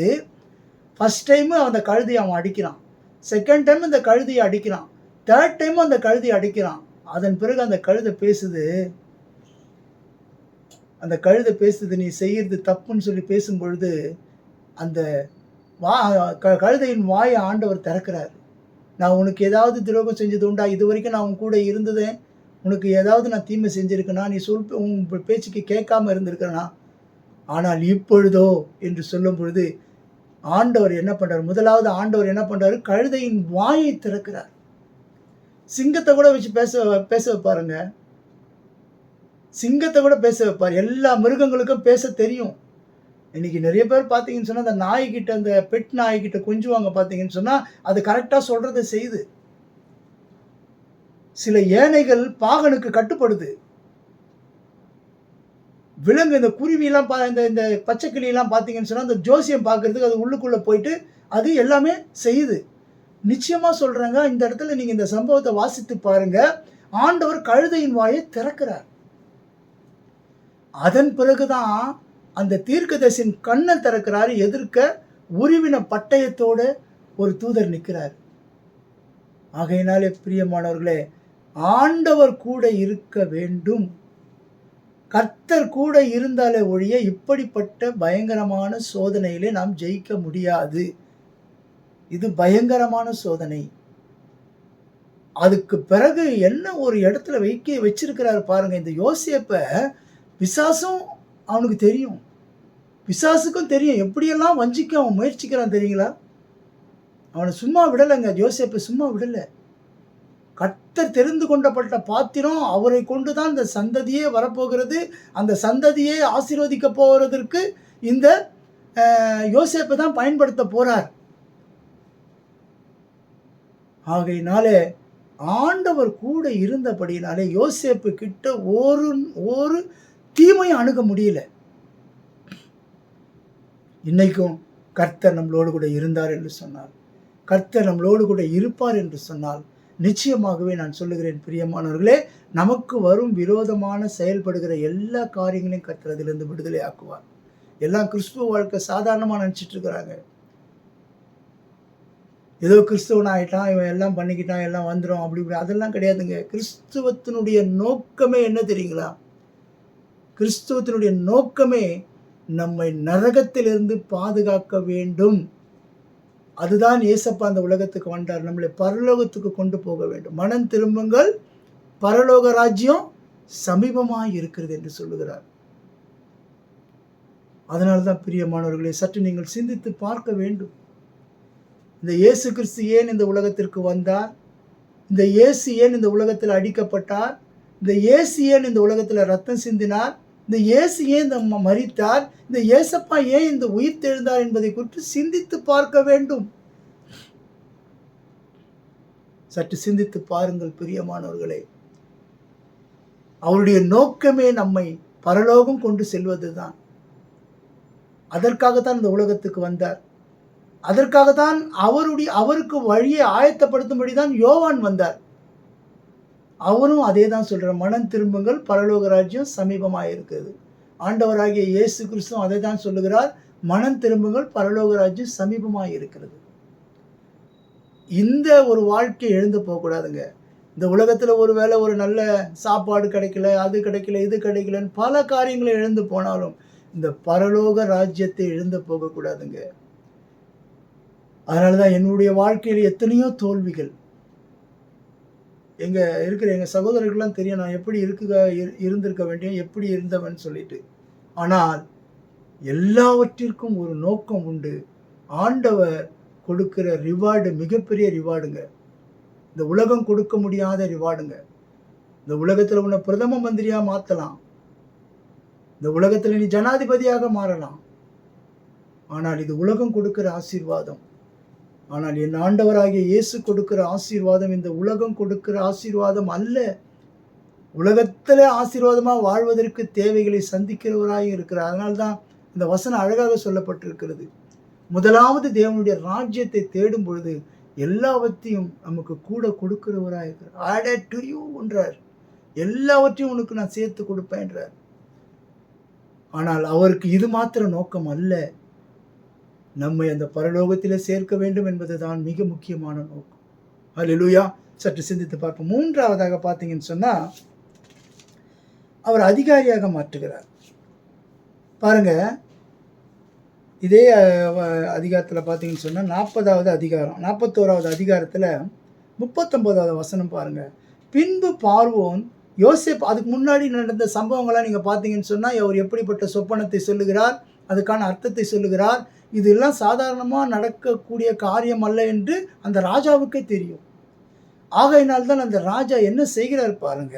ஃபர்ஸ்ட் டைம் அந்த கழுதையை அவன் அடிக்கிறான். செகண்ட் டைம் அந்த கழுதையை அடிக்கிறான். தேர்ட் டைம் அந்த கழுதையை அடிக்கிறான். அதன் பிறகு அந்த கழுதை பேசுது. அந்த கழுதை பேசுது, நீ செய்யறது தப்புன்னு சொல்லி பேசும்பொழுது, அந்த கழுதையின் வாயை ஆண்டவர் திறக்கிறார். நான் உனக்கு ஏதாவது துரோகம் செஞ்சது உண்டா? இது வரைக்கும் நான் உன் கூட இருந்ததேன். உனக்கு ஏதாவது நான் தீமை செஞ்சிருக்கேனா? நீ உன் பேச்சுக்கு கேட்காம இருந்திருக்கிறனா? ஆனால் இப்பொழுதோ என்று சொல்லும் பொழுது ஆண்டவர் என்ன பண்றார்? முதலாவது ஆண்டவர் என்ன பண்றாரு? கழுதையின் வாயை திறக்கிறார். சிங்கத்தை கூட வச்சு பேச வைப்பாருங்க. சிங்கத்தை கூட பேச வைப்பார். எல்லா மிருகங்களுக்கும் பேச தெரியும். இன்னைக்கு நிறைய பேர் பார்த்தீங்கன்னு சொன்னா, அந்த நாய்கிட்ட, அந்த பெட் நாய்கிட்ட கொஞ்சுவாங்க பார்த்தீங்கன்னு சொன்னா, அது கரெக்டா சொல்றதை செய்யுது. சில யானைகள் பாகனுக்கு கட்டுப்படுது. விலங்கு, இந்த குருவியெல்லாம் இந்த பச்சைக்கிளியெல்லாம் பார்த்தீங்கன்னு சொன்னா, அந்த ஜோசியம் பார்க்கறதுக்கு அது உள்ளுக்குள்ள போயிட்டு அது எல்லாமே செய்யுது. நிச்சயமா சொல்றேங்க, இந்த இடத்துல நீங்க இந்த சம்பவத்தை வாசித்து பாருங்க. ஆண்டவர் கழுதையின் வாயை திறக்கிறார். அதன் பிறகுதான் அந்த தீர்க்கதரிசியின் கண்ணை திறக்கிறாரு. எதிர்க்க உருவின பட்டயத்தோட ஒரு தூதர் நிற்கிறார். ஆகையினாலே பிரியமானவர்களே, ஆண்டவர் கூட இருக்க வேண்டும். கர்த்தர் கூட இருந்தாலே ஒழிய இப்படிப்பட்ட பயங்கரமான சோதனையிலே நாம் ஜெயிக்க முடியாது. இது பயங்கரமான சோதனை. அதுக்கு பிறகு என்ன ஒரு இடத்துல வச்சிருக்கிறாரு பாருங்க. இந்த யோசேப்ப பிசாசும் அவனுக்கு தெரியும். பிசாசுக்கும் தெரியும் எப்படியெல்லாம் வஞ்சிக்க அவன் முயற்சிக்கிறான் தெரியுங்களா? அவனை சும்மா விடலைங்க. யோசேப்பை சும்மா விடலை. கர்த்தர் தெரிந்து கொண்டப்பட்ட பாத்திரம். அவரை கொண்டுதான் இந்த சந்ததியே வரப்போகிறது. அந்த சந்ததியே ஆசீர்வதிக்க போவதற்கு இந்த யோசேப்பை தான் பயன்படுத்த போறார். ஆகையினாலே ஆண்டவர் கூட இருந்தபடினாலே யோசேப்பு கிட்ட ஒரு தீமையும் அணுக முடியல. இன்னைக்கும் கர்த்தர் நம்மளோடு கூட இருந்தார் என்று சொன்னார், கர்த்தர் நம்மளோடு கூட இருப்பார் என்று சொன்னால், நிச்சயமாகவே நான் சொல்லுகிறேன் பிரியமானவர்களே, நமக்கு வரும் விரோதமான செயல்படுகிற எல்லா காரியங்களையும் கர்த்தர் அதிலிருந்து விடுதலை ஆக்குவார். எல்லாம் கிறிஸ்துவ வாழ்க்கை சாதாரணமாக நினச்சிட்டு இருக்கிறாங்க. ஏதோ கிறிஸ்துவன் ஆகிட்டான், இவன் எல்லாம் பண்ணிக்கிட்டான், எல்லாம் வந்துடும் அப்படி இப்படி. அதெல்லாம் கிடையாதுங்க. கிறிஸ்துவத்தினுடைய நோக்கமே என்ன தெரியுங்களா? கிறிஸ்துவத்தினுடைய நோக்கமே நம்மை நரகத்திலிருந்து பாதுகாக்க வேண்டும். அதுதான் ஏசப்பா அந்த உலகத்துக்கு வந்தார், நம்மளை பரலோகத்துக்கு கொண்டு போக வேண்டும். மனம் திரும்புங்கள், பரலோக ராஜ்யம் சமீபமாய் இருக்கிறது என்று சொல்லுகிறார். அதனால்தான் பிரியமானவர்களை சற்று நீங்கள் சிந்தித்து பார்க்க வேண்டும். இந்த இயேசு கிறிஸ்து ஏன் இந்த உலகத்திற்கு வந்தார்? இந்த இயேசு ஏன் இந்த உலகத்தில் அடிக்கப்பட்டார்? இந்த இயேசு ஏன் இந்த உலகத்தில் ரத்தம் சிந்தினார்? இந்த இயேசு ஏன் இந்த மரித்தார்? இந்த இயேசப்பா ஏன் இந்த உயிர் தெழுந்தார் என்பதை குறித்து சிந்தித்து பார்க்க வேண்டும். சற்று சிந்தித்து பாருங்கள் பிரியமானவர்களே. அவருடைய நோக்கமே நம்மை பரலோகம் கொண்டு செல்வதுதான். அதற்காகத்தான் இந்த உலகத்துக்கு வந்தார். அதற்காகத்தான் அவருக்கு வழியை ஆயத்தப்படுத்தும்படிதான் யோவான் வந்தார். அவரும் அதே தான் சொல்றார், மனம் திரும்புங்கள், பரலோக ராஜ்யம் சமீபமாக இருக்கிறது. ஆண்டவராகிய இயேசு கிறிஸ்துவும் அதை தான் சொல்லுகிறார், மனம் திரும்புங்கள், பரலோக ராஜ்யம் சமீபமாக இருக்கிறது. இந்த ஒரு வாழ்க்கை எழுந்து போகக்கூடாதுங்க. இந்த உலகத்தில் ஒரு வேளை ஒரு நல்ல சாப்பாடு கிடைக்கல, அது கிடைக்கல, இது கிடைக்கலன்னு பல காரியங்களை இழந்து போனாலும் இந்த பரலோக ராஜ்யத்தை எழுந்து போகக்கூடாதுங்க. அதனால தான் என்னுடைய வாழ்க்கையில் எத்தனையோ தோல்விகள். எங்கள் சகோதரர்கள்லாம் தெரியும் நான் எப்படி இருந்திருக்க வேண்டிய, எப்படி இருந்தவன் சொல்லிட்டு. ஆனால் எல்லாவற்றிற்கும் ஒரு நோக்கம் உண்டு. ஆண்டவர் கொடுக்கிற ரிவார்டு மிகப்பெரிய ரிவார்டுங்க. இந்த உலகம் கொடுக்க முடியாத ரிவார்டுங்க. இந்த உலகத்தில் உன்னை பிரதம மந்திரியாக மாற்றலாம், இந்த உலகத்தில் நீ ஜனாதிபதியாக மாறலாம். ஆனால் இது உலகம் கொடுக்கிற ஆசீர்வாதம். ஆனால் என் ஆண்டவராகிய இயேசு கொடுக்கிற ஆசீர்வாதம் இந்த உலகம் கொடுக்கிற ஆசீர்வாதம் அல்ல. உலகத்தில் ஆசீர்வாதமாக வாழ்வதற்கு தேவைகளை சந்திக்கிறவராக இருக்கிறார். அதனால்தான் இந்த வசனம் அழகாக சொல்லப்பட்டிருக்கிறது. முதலாவது தேவனுடைய ராஜ்யத்தை தேடும் பொழுது எல்லாவற்றையும் நமக்கு கூட கொடுக்கிறவராக இருக்கிறார். ஆடட் டு யூ என்றார். எல்லாவற்றையும் உனக்கு நான் சேர்த்து கொடுப்பேன் என்றார். ஆனால் அவருக்கு இது மாத்திர நோக்கம் அல்ல, நம்மை அந்த பரலோகத்தில் சேர்க்க வேண்டும் என்பதுதான் மிக முக்கியமான நோக்கம். அல்லேலூயா. சற்று சிந்தித்து பார்ப்போம். மூன்றாவதாக பார்த்தீங்கன்னு சொன்னால் அவர் அதிகாரியாக மாற்றுகிறார். பாருங்க, இதே அதிகாரத்தில் பார்த்தீங்கன்னு சொன்னால் 40வது அதிகாரம் 41வது அதிகாரத்தில் 39வது வசனம் பாருங்க. பின்பு பார்வோன் யோசேப், அதுக்கு முன்னாடி நடந்த சம்பவங்களாக நீங்கள் பார்த்தீங்கன்னு சொன்னால் அவர் எப்படிப்பட்ட சொப்பனத்தை சொல்லுகிறார், அதுக்கான அர்த்தத்தை சொல்லுகிறார். இதெல்லாம் சாதாரணமாக நடக்கக்கூடிய காரியம் அல்ல என்று அந்த ராஜாவுக்கே தெரியும். ஆகையினால்தான் அந்த ராஜா என்ன செய்கிறார் பாருங்க.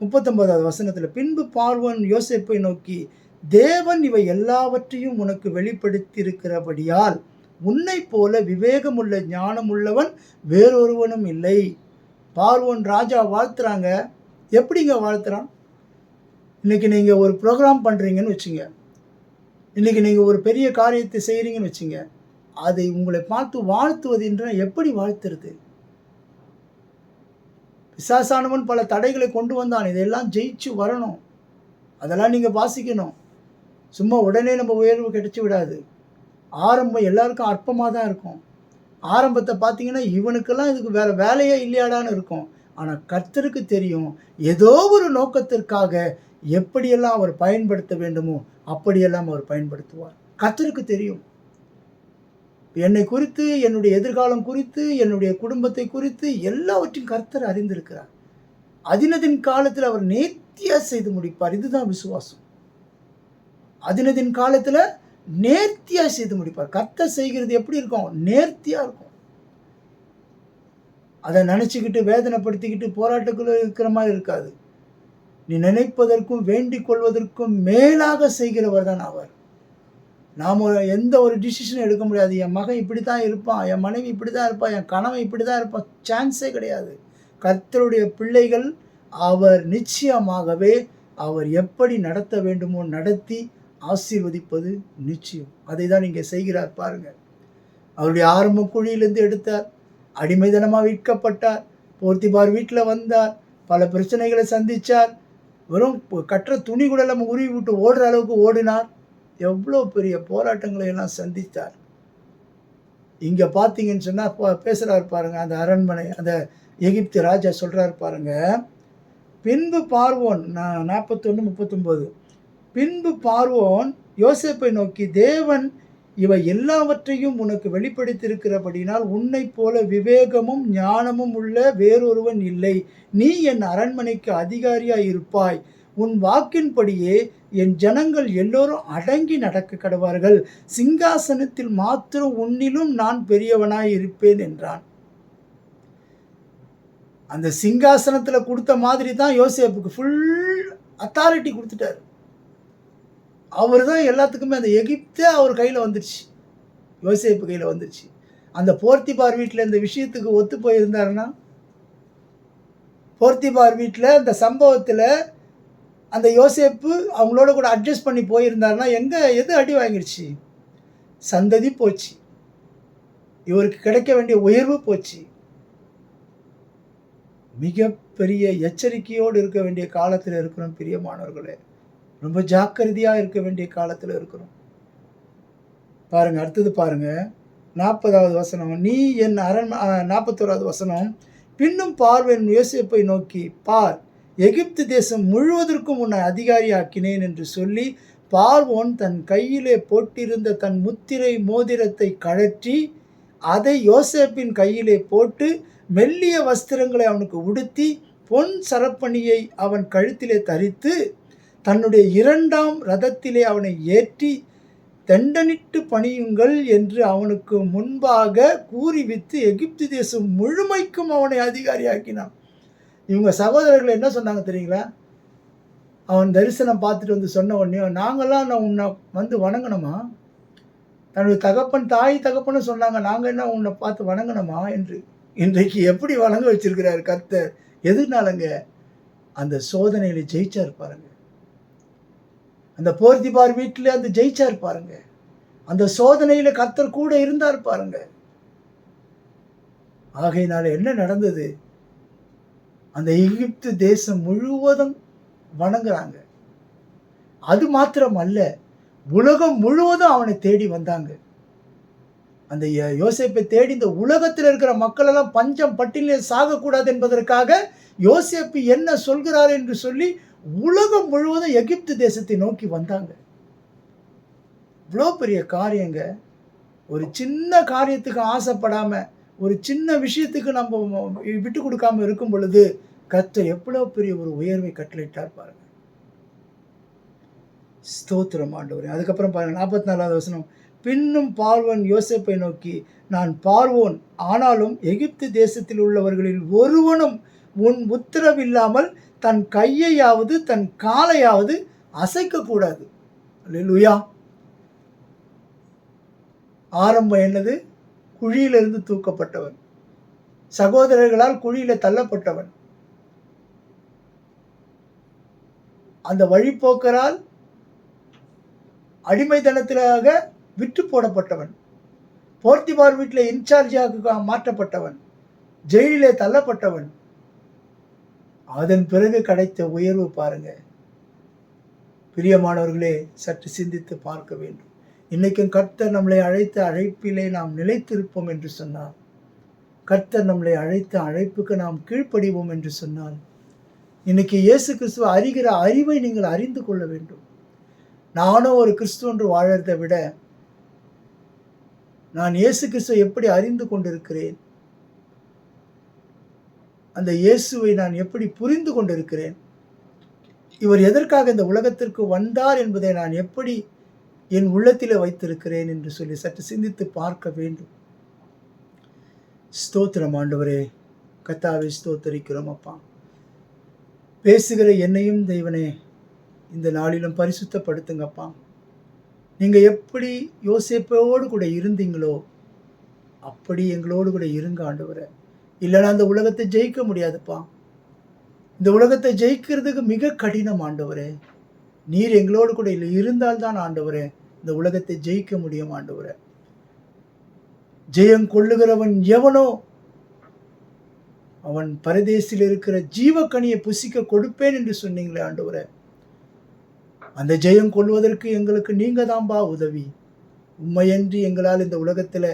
39வது வசனத்தில், பின்பு பார்வோன் யோசேப்பை நோக்கி, தேவன் இவை எல்லாவற்றையும் உனக்கு வெளிப்படுத்தியிருக்கிறபடியால் உன்னை போல விவேகமுள்ள ஞானமுள்ளவன் வேறொருவனும் இல்லை. பார்வோன் ராஜா வாழ்த்துறாங்க. எப்படிங்க வாழ்த்துறான்? இன்னைக்கு நீங்கள் ஒரு ப்ரோக்ராம் பண்ணுறீங்கன்னு வச்சுங்க, இன்னைக்கு நீங்கள் ஒரு பெரிய காரியத்தை செய்கிறீங்கன்னு வச்சுங்க, அதை உங்களை பார்த்து வாழ்த்துவது என்ற எப்படி வாழ்த்துறது? பிசாசானவன் பல தடைகளை கொண்டு வந்தான், இதெல்லாம் ஜெயிச்சு வரணும். அதெல்லாம் நீங்கள் வாசிக்கணும். சும்மா உடனே நம்ம உயர்வு கிடைச்சி விடாது. ஆரம்பம் எல்லாருக்கும் அற்பமாக தான் இருக்கும். ஆரம்பத்தை பார்த்தீங்கன்னா இவனுக்கெல்லாம் இதுக்கு வேறு வேலையே இல்லையாடான்னு இருக்கும். ஆனால் கர்த்தருக்கு தெரியும், ஏதோ ஒரு நோக்கத்திற்காக எப்படியெல்லாம் அவர் பயன்படுத்த வேண்டுமோ அப்படியெல்லாம் அவர் பயன்படுத்துவார். கர்த்தருக்கு தெரியும். என்னை குறித்து, என்னுடைய எதிர்காலம் குறித்து, என்னுடைய குடும்பத்தை குறித்து எல்லாவற்றையும் கர்த்தர் அறிந்திருக்கிறார். அதினதின் காலத்தில் அவர் நேர்த்தியாக செய்து முடிப்பார். இதுதான் விசுவாசம். அதினதின் காலத்தில் நேர்த்தியாக செய்து முடிப்பார். கர்த்தர் செய்கிறது எப்படி இருக்கும்? நேர்த்தியாக இருக்கும். அதை நினச்சிக்கிட்டு வேதனைப்படுத்திக்கிட்டு போராட்டக்குள்ளே இருக்கிற மாதிரி இருக்காது. நீ நினைப்பதற்கும் வேண்டிக் கொள்வதற்கும் மேலாக செய்கிறவர் தான் அவர். நாம் எந்த ஒரு டிசிஷனும் எடுக்க முடியாது. என் மகன் இப்படி தான் இருப்பான், என் மனைவி இப்படி தான் இருப்பான், என் கணவன் இப்படி தான் இருப்பான், சான்ஸே கிடையாது. கர்த்தருடைய பிள்ளைகள் அவர் நிச்சயமாகவே அவர் எப்படி நடத்த வேண்டுமோ நடத்தி ஆசீர்வதிப்பது நிச்சயம். அதை தான் இங்கே செய்கிறார் பாருங்கள். அவருடைய ஆரம்ப குழியிலிருந்து எடுத்தார், அடிமைதனமாக விற்கப்பட்டார், போர்த்திபார் வீட்டில் வந்தார், பல பிரச்சனைகளை சந்தித்தார், வெறும் கட்டுற துணி கூட நம்ம உருவி விட்டு ஓடுற அளவுக்கு ஓடினார். எவ்வளோ பெரிய போராட்டங்களை எல்லாம் சந்தித்தார். இங்கே பார்த்தீங்கன்னு சொன்னால் பேசுகிறார் பாருங்கள். அந்த அரண்மனை, அந்த எகிப்து ராஜா சொல்கிறார் பாருங்க. பின்பு பார்வோன் 41:39, பின்பு பார்வோன் யோசேப்பை நோக்கி, தேவன் இவை எல்லாவற்றையும் உனக்கு வெளிப்படுத்தியிருக்கிறபடினால் உன்னை போல விவேகமும் ஞானமும் உள்ள வேறொருவன் இல்லை. நீ என் அரண்மனைக்கு அதிகாரியாய் இருப்பாய். உன் வாக்கின்படியே என் ஜனங்கள் எல்லோரும் அடங்கி நடக்க கடவார்கள். சிங்காசனத்தில் மாத்திரம் உன்னிலும் நான் பெரியவனாய் இருப்பேன் என்றான். அந்த சிங்காசனத்தில் கொடுத்த மாதிரி தான் யோசேப்புக்கு ஃபுல் அத்தாரிட்டி கொடுத்துட்டார். அவர் தான் எல்லாத்துக்குமே. அந்த எகிப்தே அவர் கையில் வந்துடுச்சு, யோசேப்பு கையில் வந்துடுச்சு. அந்த போர்த்திபார் வீட்டில் இந்த விஷயத்துக்கு ஒத்து போயிருந்தாருன்னா, போர்த்திபார் வீட்டில் இந்த சம்பவத்தில் அந்த யோசேப்பு அவங்களோட கூட அட்ஜஸ்ட் பண்ணி போயிருந்தாருன்னா எது அடி வாங்கிடுச்சு? சந்ததி போச்சு, இவருக்கு கிடைக்க வேண்டிய உயர்வு போச்சு. மிகப்பெரிய எச்சரிக்கையோடு இருக்க வேண்டிய காலத்தில் இருக்கிறோம் பிரியமானவர்களே. ரொம்ப ஜாக்கிரதையாக இருக்க வேண்டிய காலத்தில் இருக்கிறோம். பாருங்க, அடுத்தது பாருங்க, 40வது வசனம். நீ என் 41வது வசனம். பின்னும் பார்வேன் யோசேப்பை நோக்கி, பார், எகிப்து தேசம் முழுவதற்கும் உன்னை அதிகாரியாக்கினேன் என்று சொல்லி, பார்வோன் தன் கையிலே போட்டிருந்த தன் முத்திரை மோதிரத்தை கழற்றி அதை யோசேப்பின் கையிலே போட்டு மெல்லிய வஸ்திரங்களை அவனுக்கு உடுத்தி பொன் சரப்பணியை அவன் கழுத்திலே தரித்து தன்னுடைய 2ஆம் ரதத்திலே அவனை ஏற்றி தண்டனிட்டு பணியுங்கள் என்று அவனுக்கு முன்பாக கூறிவித்து எகிப்து தேசம் முழுமைக்கும் அவனை அதிகாரியாக்கினான். இவங்க சகோதரர்கள் என்ன சொன்னாங்க தெரியுங்களா? அவன் தரிசனம் பார்த்துட்டு வந்து சொன்ன உடனே, நாங்கள்லாம் நான் உன்னை வந்து வணங்கணுமா? தன்னுடைய தகப்பன் தாய் தகப்பன்னு சொன்னாங்க, நாங்கள் என்ன உன்னை பார்த்து வணங்கணுமா என்று. இன்றைக்கு எப்படி வணங்க வச்சிருக்கிறார் கர்த்தர்? எதுனாலங்க? அந்த சோதனையில் ஜெயிச்சார் பாருங்க. அந்த போர்த்திபார் வீட்டில் அந்த ஜெயிச்சார் பாருங்க. அந்த சோதனையில் கர்த்தர் கூட இருந்தார் பாருங்க. ஆகையினால என்ன நடந்தது? அந்த எகிப்து தேசம் முழுவதும் வணங்குறாங்க. அது மாத்திரம் அல்ல, உலகம் முழுவதும் அவனை தேடி வந்தாங்க. அந்த யோசேப்பை தேடி இந்த உலகத்தில் இருக்கிற மக்கள் எல்லாம் பஞ்சம் பட்டினிலே சாகக்கூடாது என்பதற்காக யோசேப்பு என்ன சொல்கிறார் என்று சொல்லி உலகம் முழுவதும் எகிப்து தேசத்தை நோக்கி வந்தாங்க. இவ்வளோ பெரிய காரியங்க. ஒரு சின்ன காரியத்துக்கு ஆசைப்படாம, ஒரு சின்ன விஷயத்துக்கு நம்ம விட்டு கொடுக்காம இருக்கும் பொழுது கர்த்தர் எவ்வளோ பெரிய ஒரு உயர்வை கட்டளையிட்டார் பாருங்க. ஸ்தோத்திரம் ஆண்டவரே. அதுக்கப்புறம் பாருங்க, 44வது வசனம். பின்னும் பார்வோன் யோசேப்பை நோக்கி, நான் பார்வோன், ஆனாலும் எகிப்து தேசத்தில் உள்ளவர்களில் ஒருவனும் உன் உத்தரவில்லாமல் தன் கையையாவது தன் காலையாவது அசைக்கக்கூடாது. அல்லேலூயா. ஆரம்பம் என்னது? குழியிலிருந்து தூக்கப்பட்டவன், சகோதரர்களால் குழியில தள்ளப்பட்டவன், அந்த வழிப்போக்கரால் அடிமைத்தனத்திலாக விற்று போடப்பட்டவன், போர்த்திபார் வீட்டில் இன்சார்ஜாக மாற்றப்பட்டவன், ஜெயிலிலே தள்ளப்பட்டவன். அதன் பிறகு கிடைத்த உயர்வு பாருங்க. பிரியமானவர்களே, சற்று சிந்தித்து பார்க்க வேண்டும். இன்னைக்கும் கர்த்தர் நம்மளை அழைத்த அழைப்பிலே நாம் நிலைத்திருப்போம் என்று சொன்னார், கர்த்தர் நம்மளை அழைத்த அழைப்புக்கு நாம் கீழ்ப்படிவோம் என்று சொன்னார், இன்னைக்கு இயேசு கிறிஸ்துவ அறிகிற அறிவை நீங்கள் அறிந்து கொள்ள வேண்டும். நானும் ஒரு கிறிஸ்துவ என்று வாழறதை விட நான் இயேசு கிறிஸ்துவை எப்படி அறிந்து கொண்டிருக்கிறேன், அந்த இயேசுவை நான் எப்படி புரிந்து கொண்டிருக்கிறேன், இவர் எதற்காக இந்த உலகத்திற்கு வந்தார் என்பதை நான் எப்படி என் உள்ளத்திலே வைத்திருக்கிறேன் என்று சொல்லி சற்று சிந்தித்து பார்க்க வேண்டும். ஸ்தோத்திரம் ஆண்டவரே. கர்த்தாவே ஸ்தோத்தரிக்கிறோம் அப்பா. பேசுகிற என்னையும் தெய்வனே இந்த நாளிலும் பரிசுத்தப்படுத்துங்கப்பா. நீங்கள் எப்படி யோசேப்போடு கூட இருந்தீங்களோ அப்படி எங்களோடு கூட இருங்க ஆண்டவரே. இல்லைன்னா அந்த உலகத்தை ஜெயிக்க முடியாதுப்பா. இந்த உலகத்தை ஜெயிக்கிறதுக்கு மிக கடினம் ஆண்டவரே. நீர் எங்களோடு கூட இல்லை இருந்தால்தான் ஆண்டவரே இந்த உலகத்தை ஜெயிக்க முடியும் ஆண்டவரே. ஜெயம் கொள்ளுகிறவன் எவனோ அவன் பரதேசில் இருக்கிற ஜீவக்கனியை புசிக்க கொடுப்பேன் என்று சொன்னீங்களே ஆண்டவரே. அந்த ஜெயம் கொள்வதற்கு எங்களுக்கு நீங்க தான்பா உதவி. உண்மையன்றி எங்களால் இந்த உலகத்தில்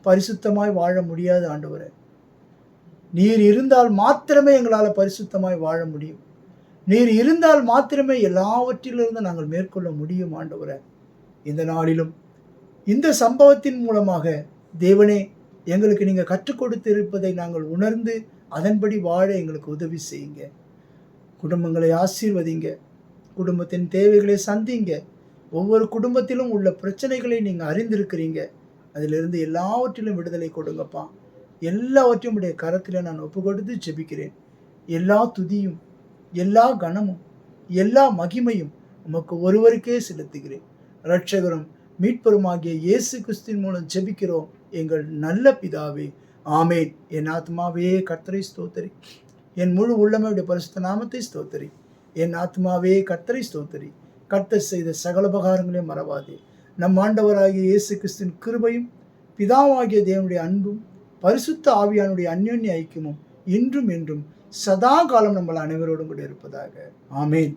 பரிசுத்தமாய் வாழ முடியாது ஆண்டவரே. நீர் இருந்தால் மாத்திரமே எங்களால் பரிசுத்தமாய் வாழ முடியும். நீர் இருந்தால் மாத்திரமே எல்லாவற்றிலிருந்து நாங்கள் மேற்கொள்ள முடியும் ஆண்டவரே. இந்த நாளிலும் இந்த சம்பவத்தின் மூலமாக தேவனே எங்களுக்கு நீங்கள் கற்றுக் கொடுத்து இருப்பதை நாங்கள் உணர்ந்து அதன்படி வாழ எங்களுக்கு உதவி செய்யுங்க. குடும்பங்களை ஆசீர்வதிங்க. குடும்பத்தின் தேவைகளை சந்திங்க. ஒவ்வொரு குடும்பத்திலும் உள்ள பிரச்சனைகளை நீங்கள் அறிந்திருக்கிறீங்க. அதிலிருந்து எல்லாவற்றிலும் விடுதலை கொடுங்கப்பா. எல்லாவற்றையும் உடைய கரத்தில் நான் ஒப்பு கொடுத்து ஜெபிக்கிறேன். எல்லா துதியும், எல்லா கனமும், எல்லா மகிமையும் உமக்கு ஒருவருக்கே செலுத்துகிறேன். இரட்சகரும் மீட்பருமாகிய இயேசு கிறிஸ்துவின் மூலம் ஜெபிக்கிறோம் எங்கள் நல்ல பிதாவே. ஆமேன். என் ஆத்மாவே கர்த்தரை ஸ்தோத்திரி, என் முழு உள்ளமையுடைய பரிசுத்த நாமத்தை ஸ்தோத்திரி. என் ஆத்மாவே கர்த்தரை ஸ்தோத்திரி. கர்த்தர் செய்த சகல உபகாரங்களையும் மறவாதே. நம் ஆண்டவராகிய இயேசு கிறிஸ்துவின் கிருபையும் பிதாவாகிய தேவனுடைய அன்பும் பரிசுத்த ஆவியானுடைய அந்யோன்ய ஐக்கியமும் இன்றும் என்றும் சதா காலம் நம்ம அனைவரோடும் கூட இருப்பதாக. ஆமேன்.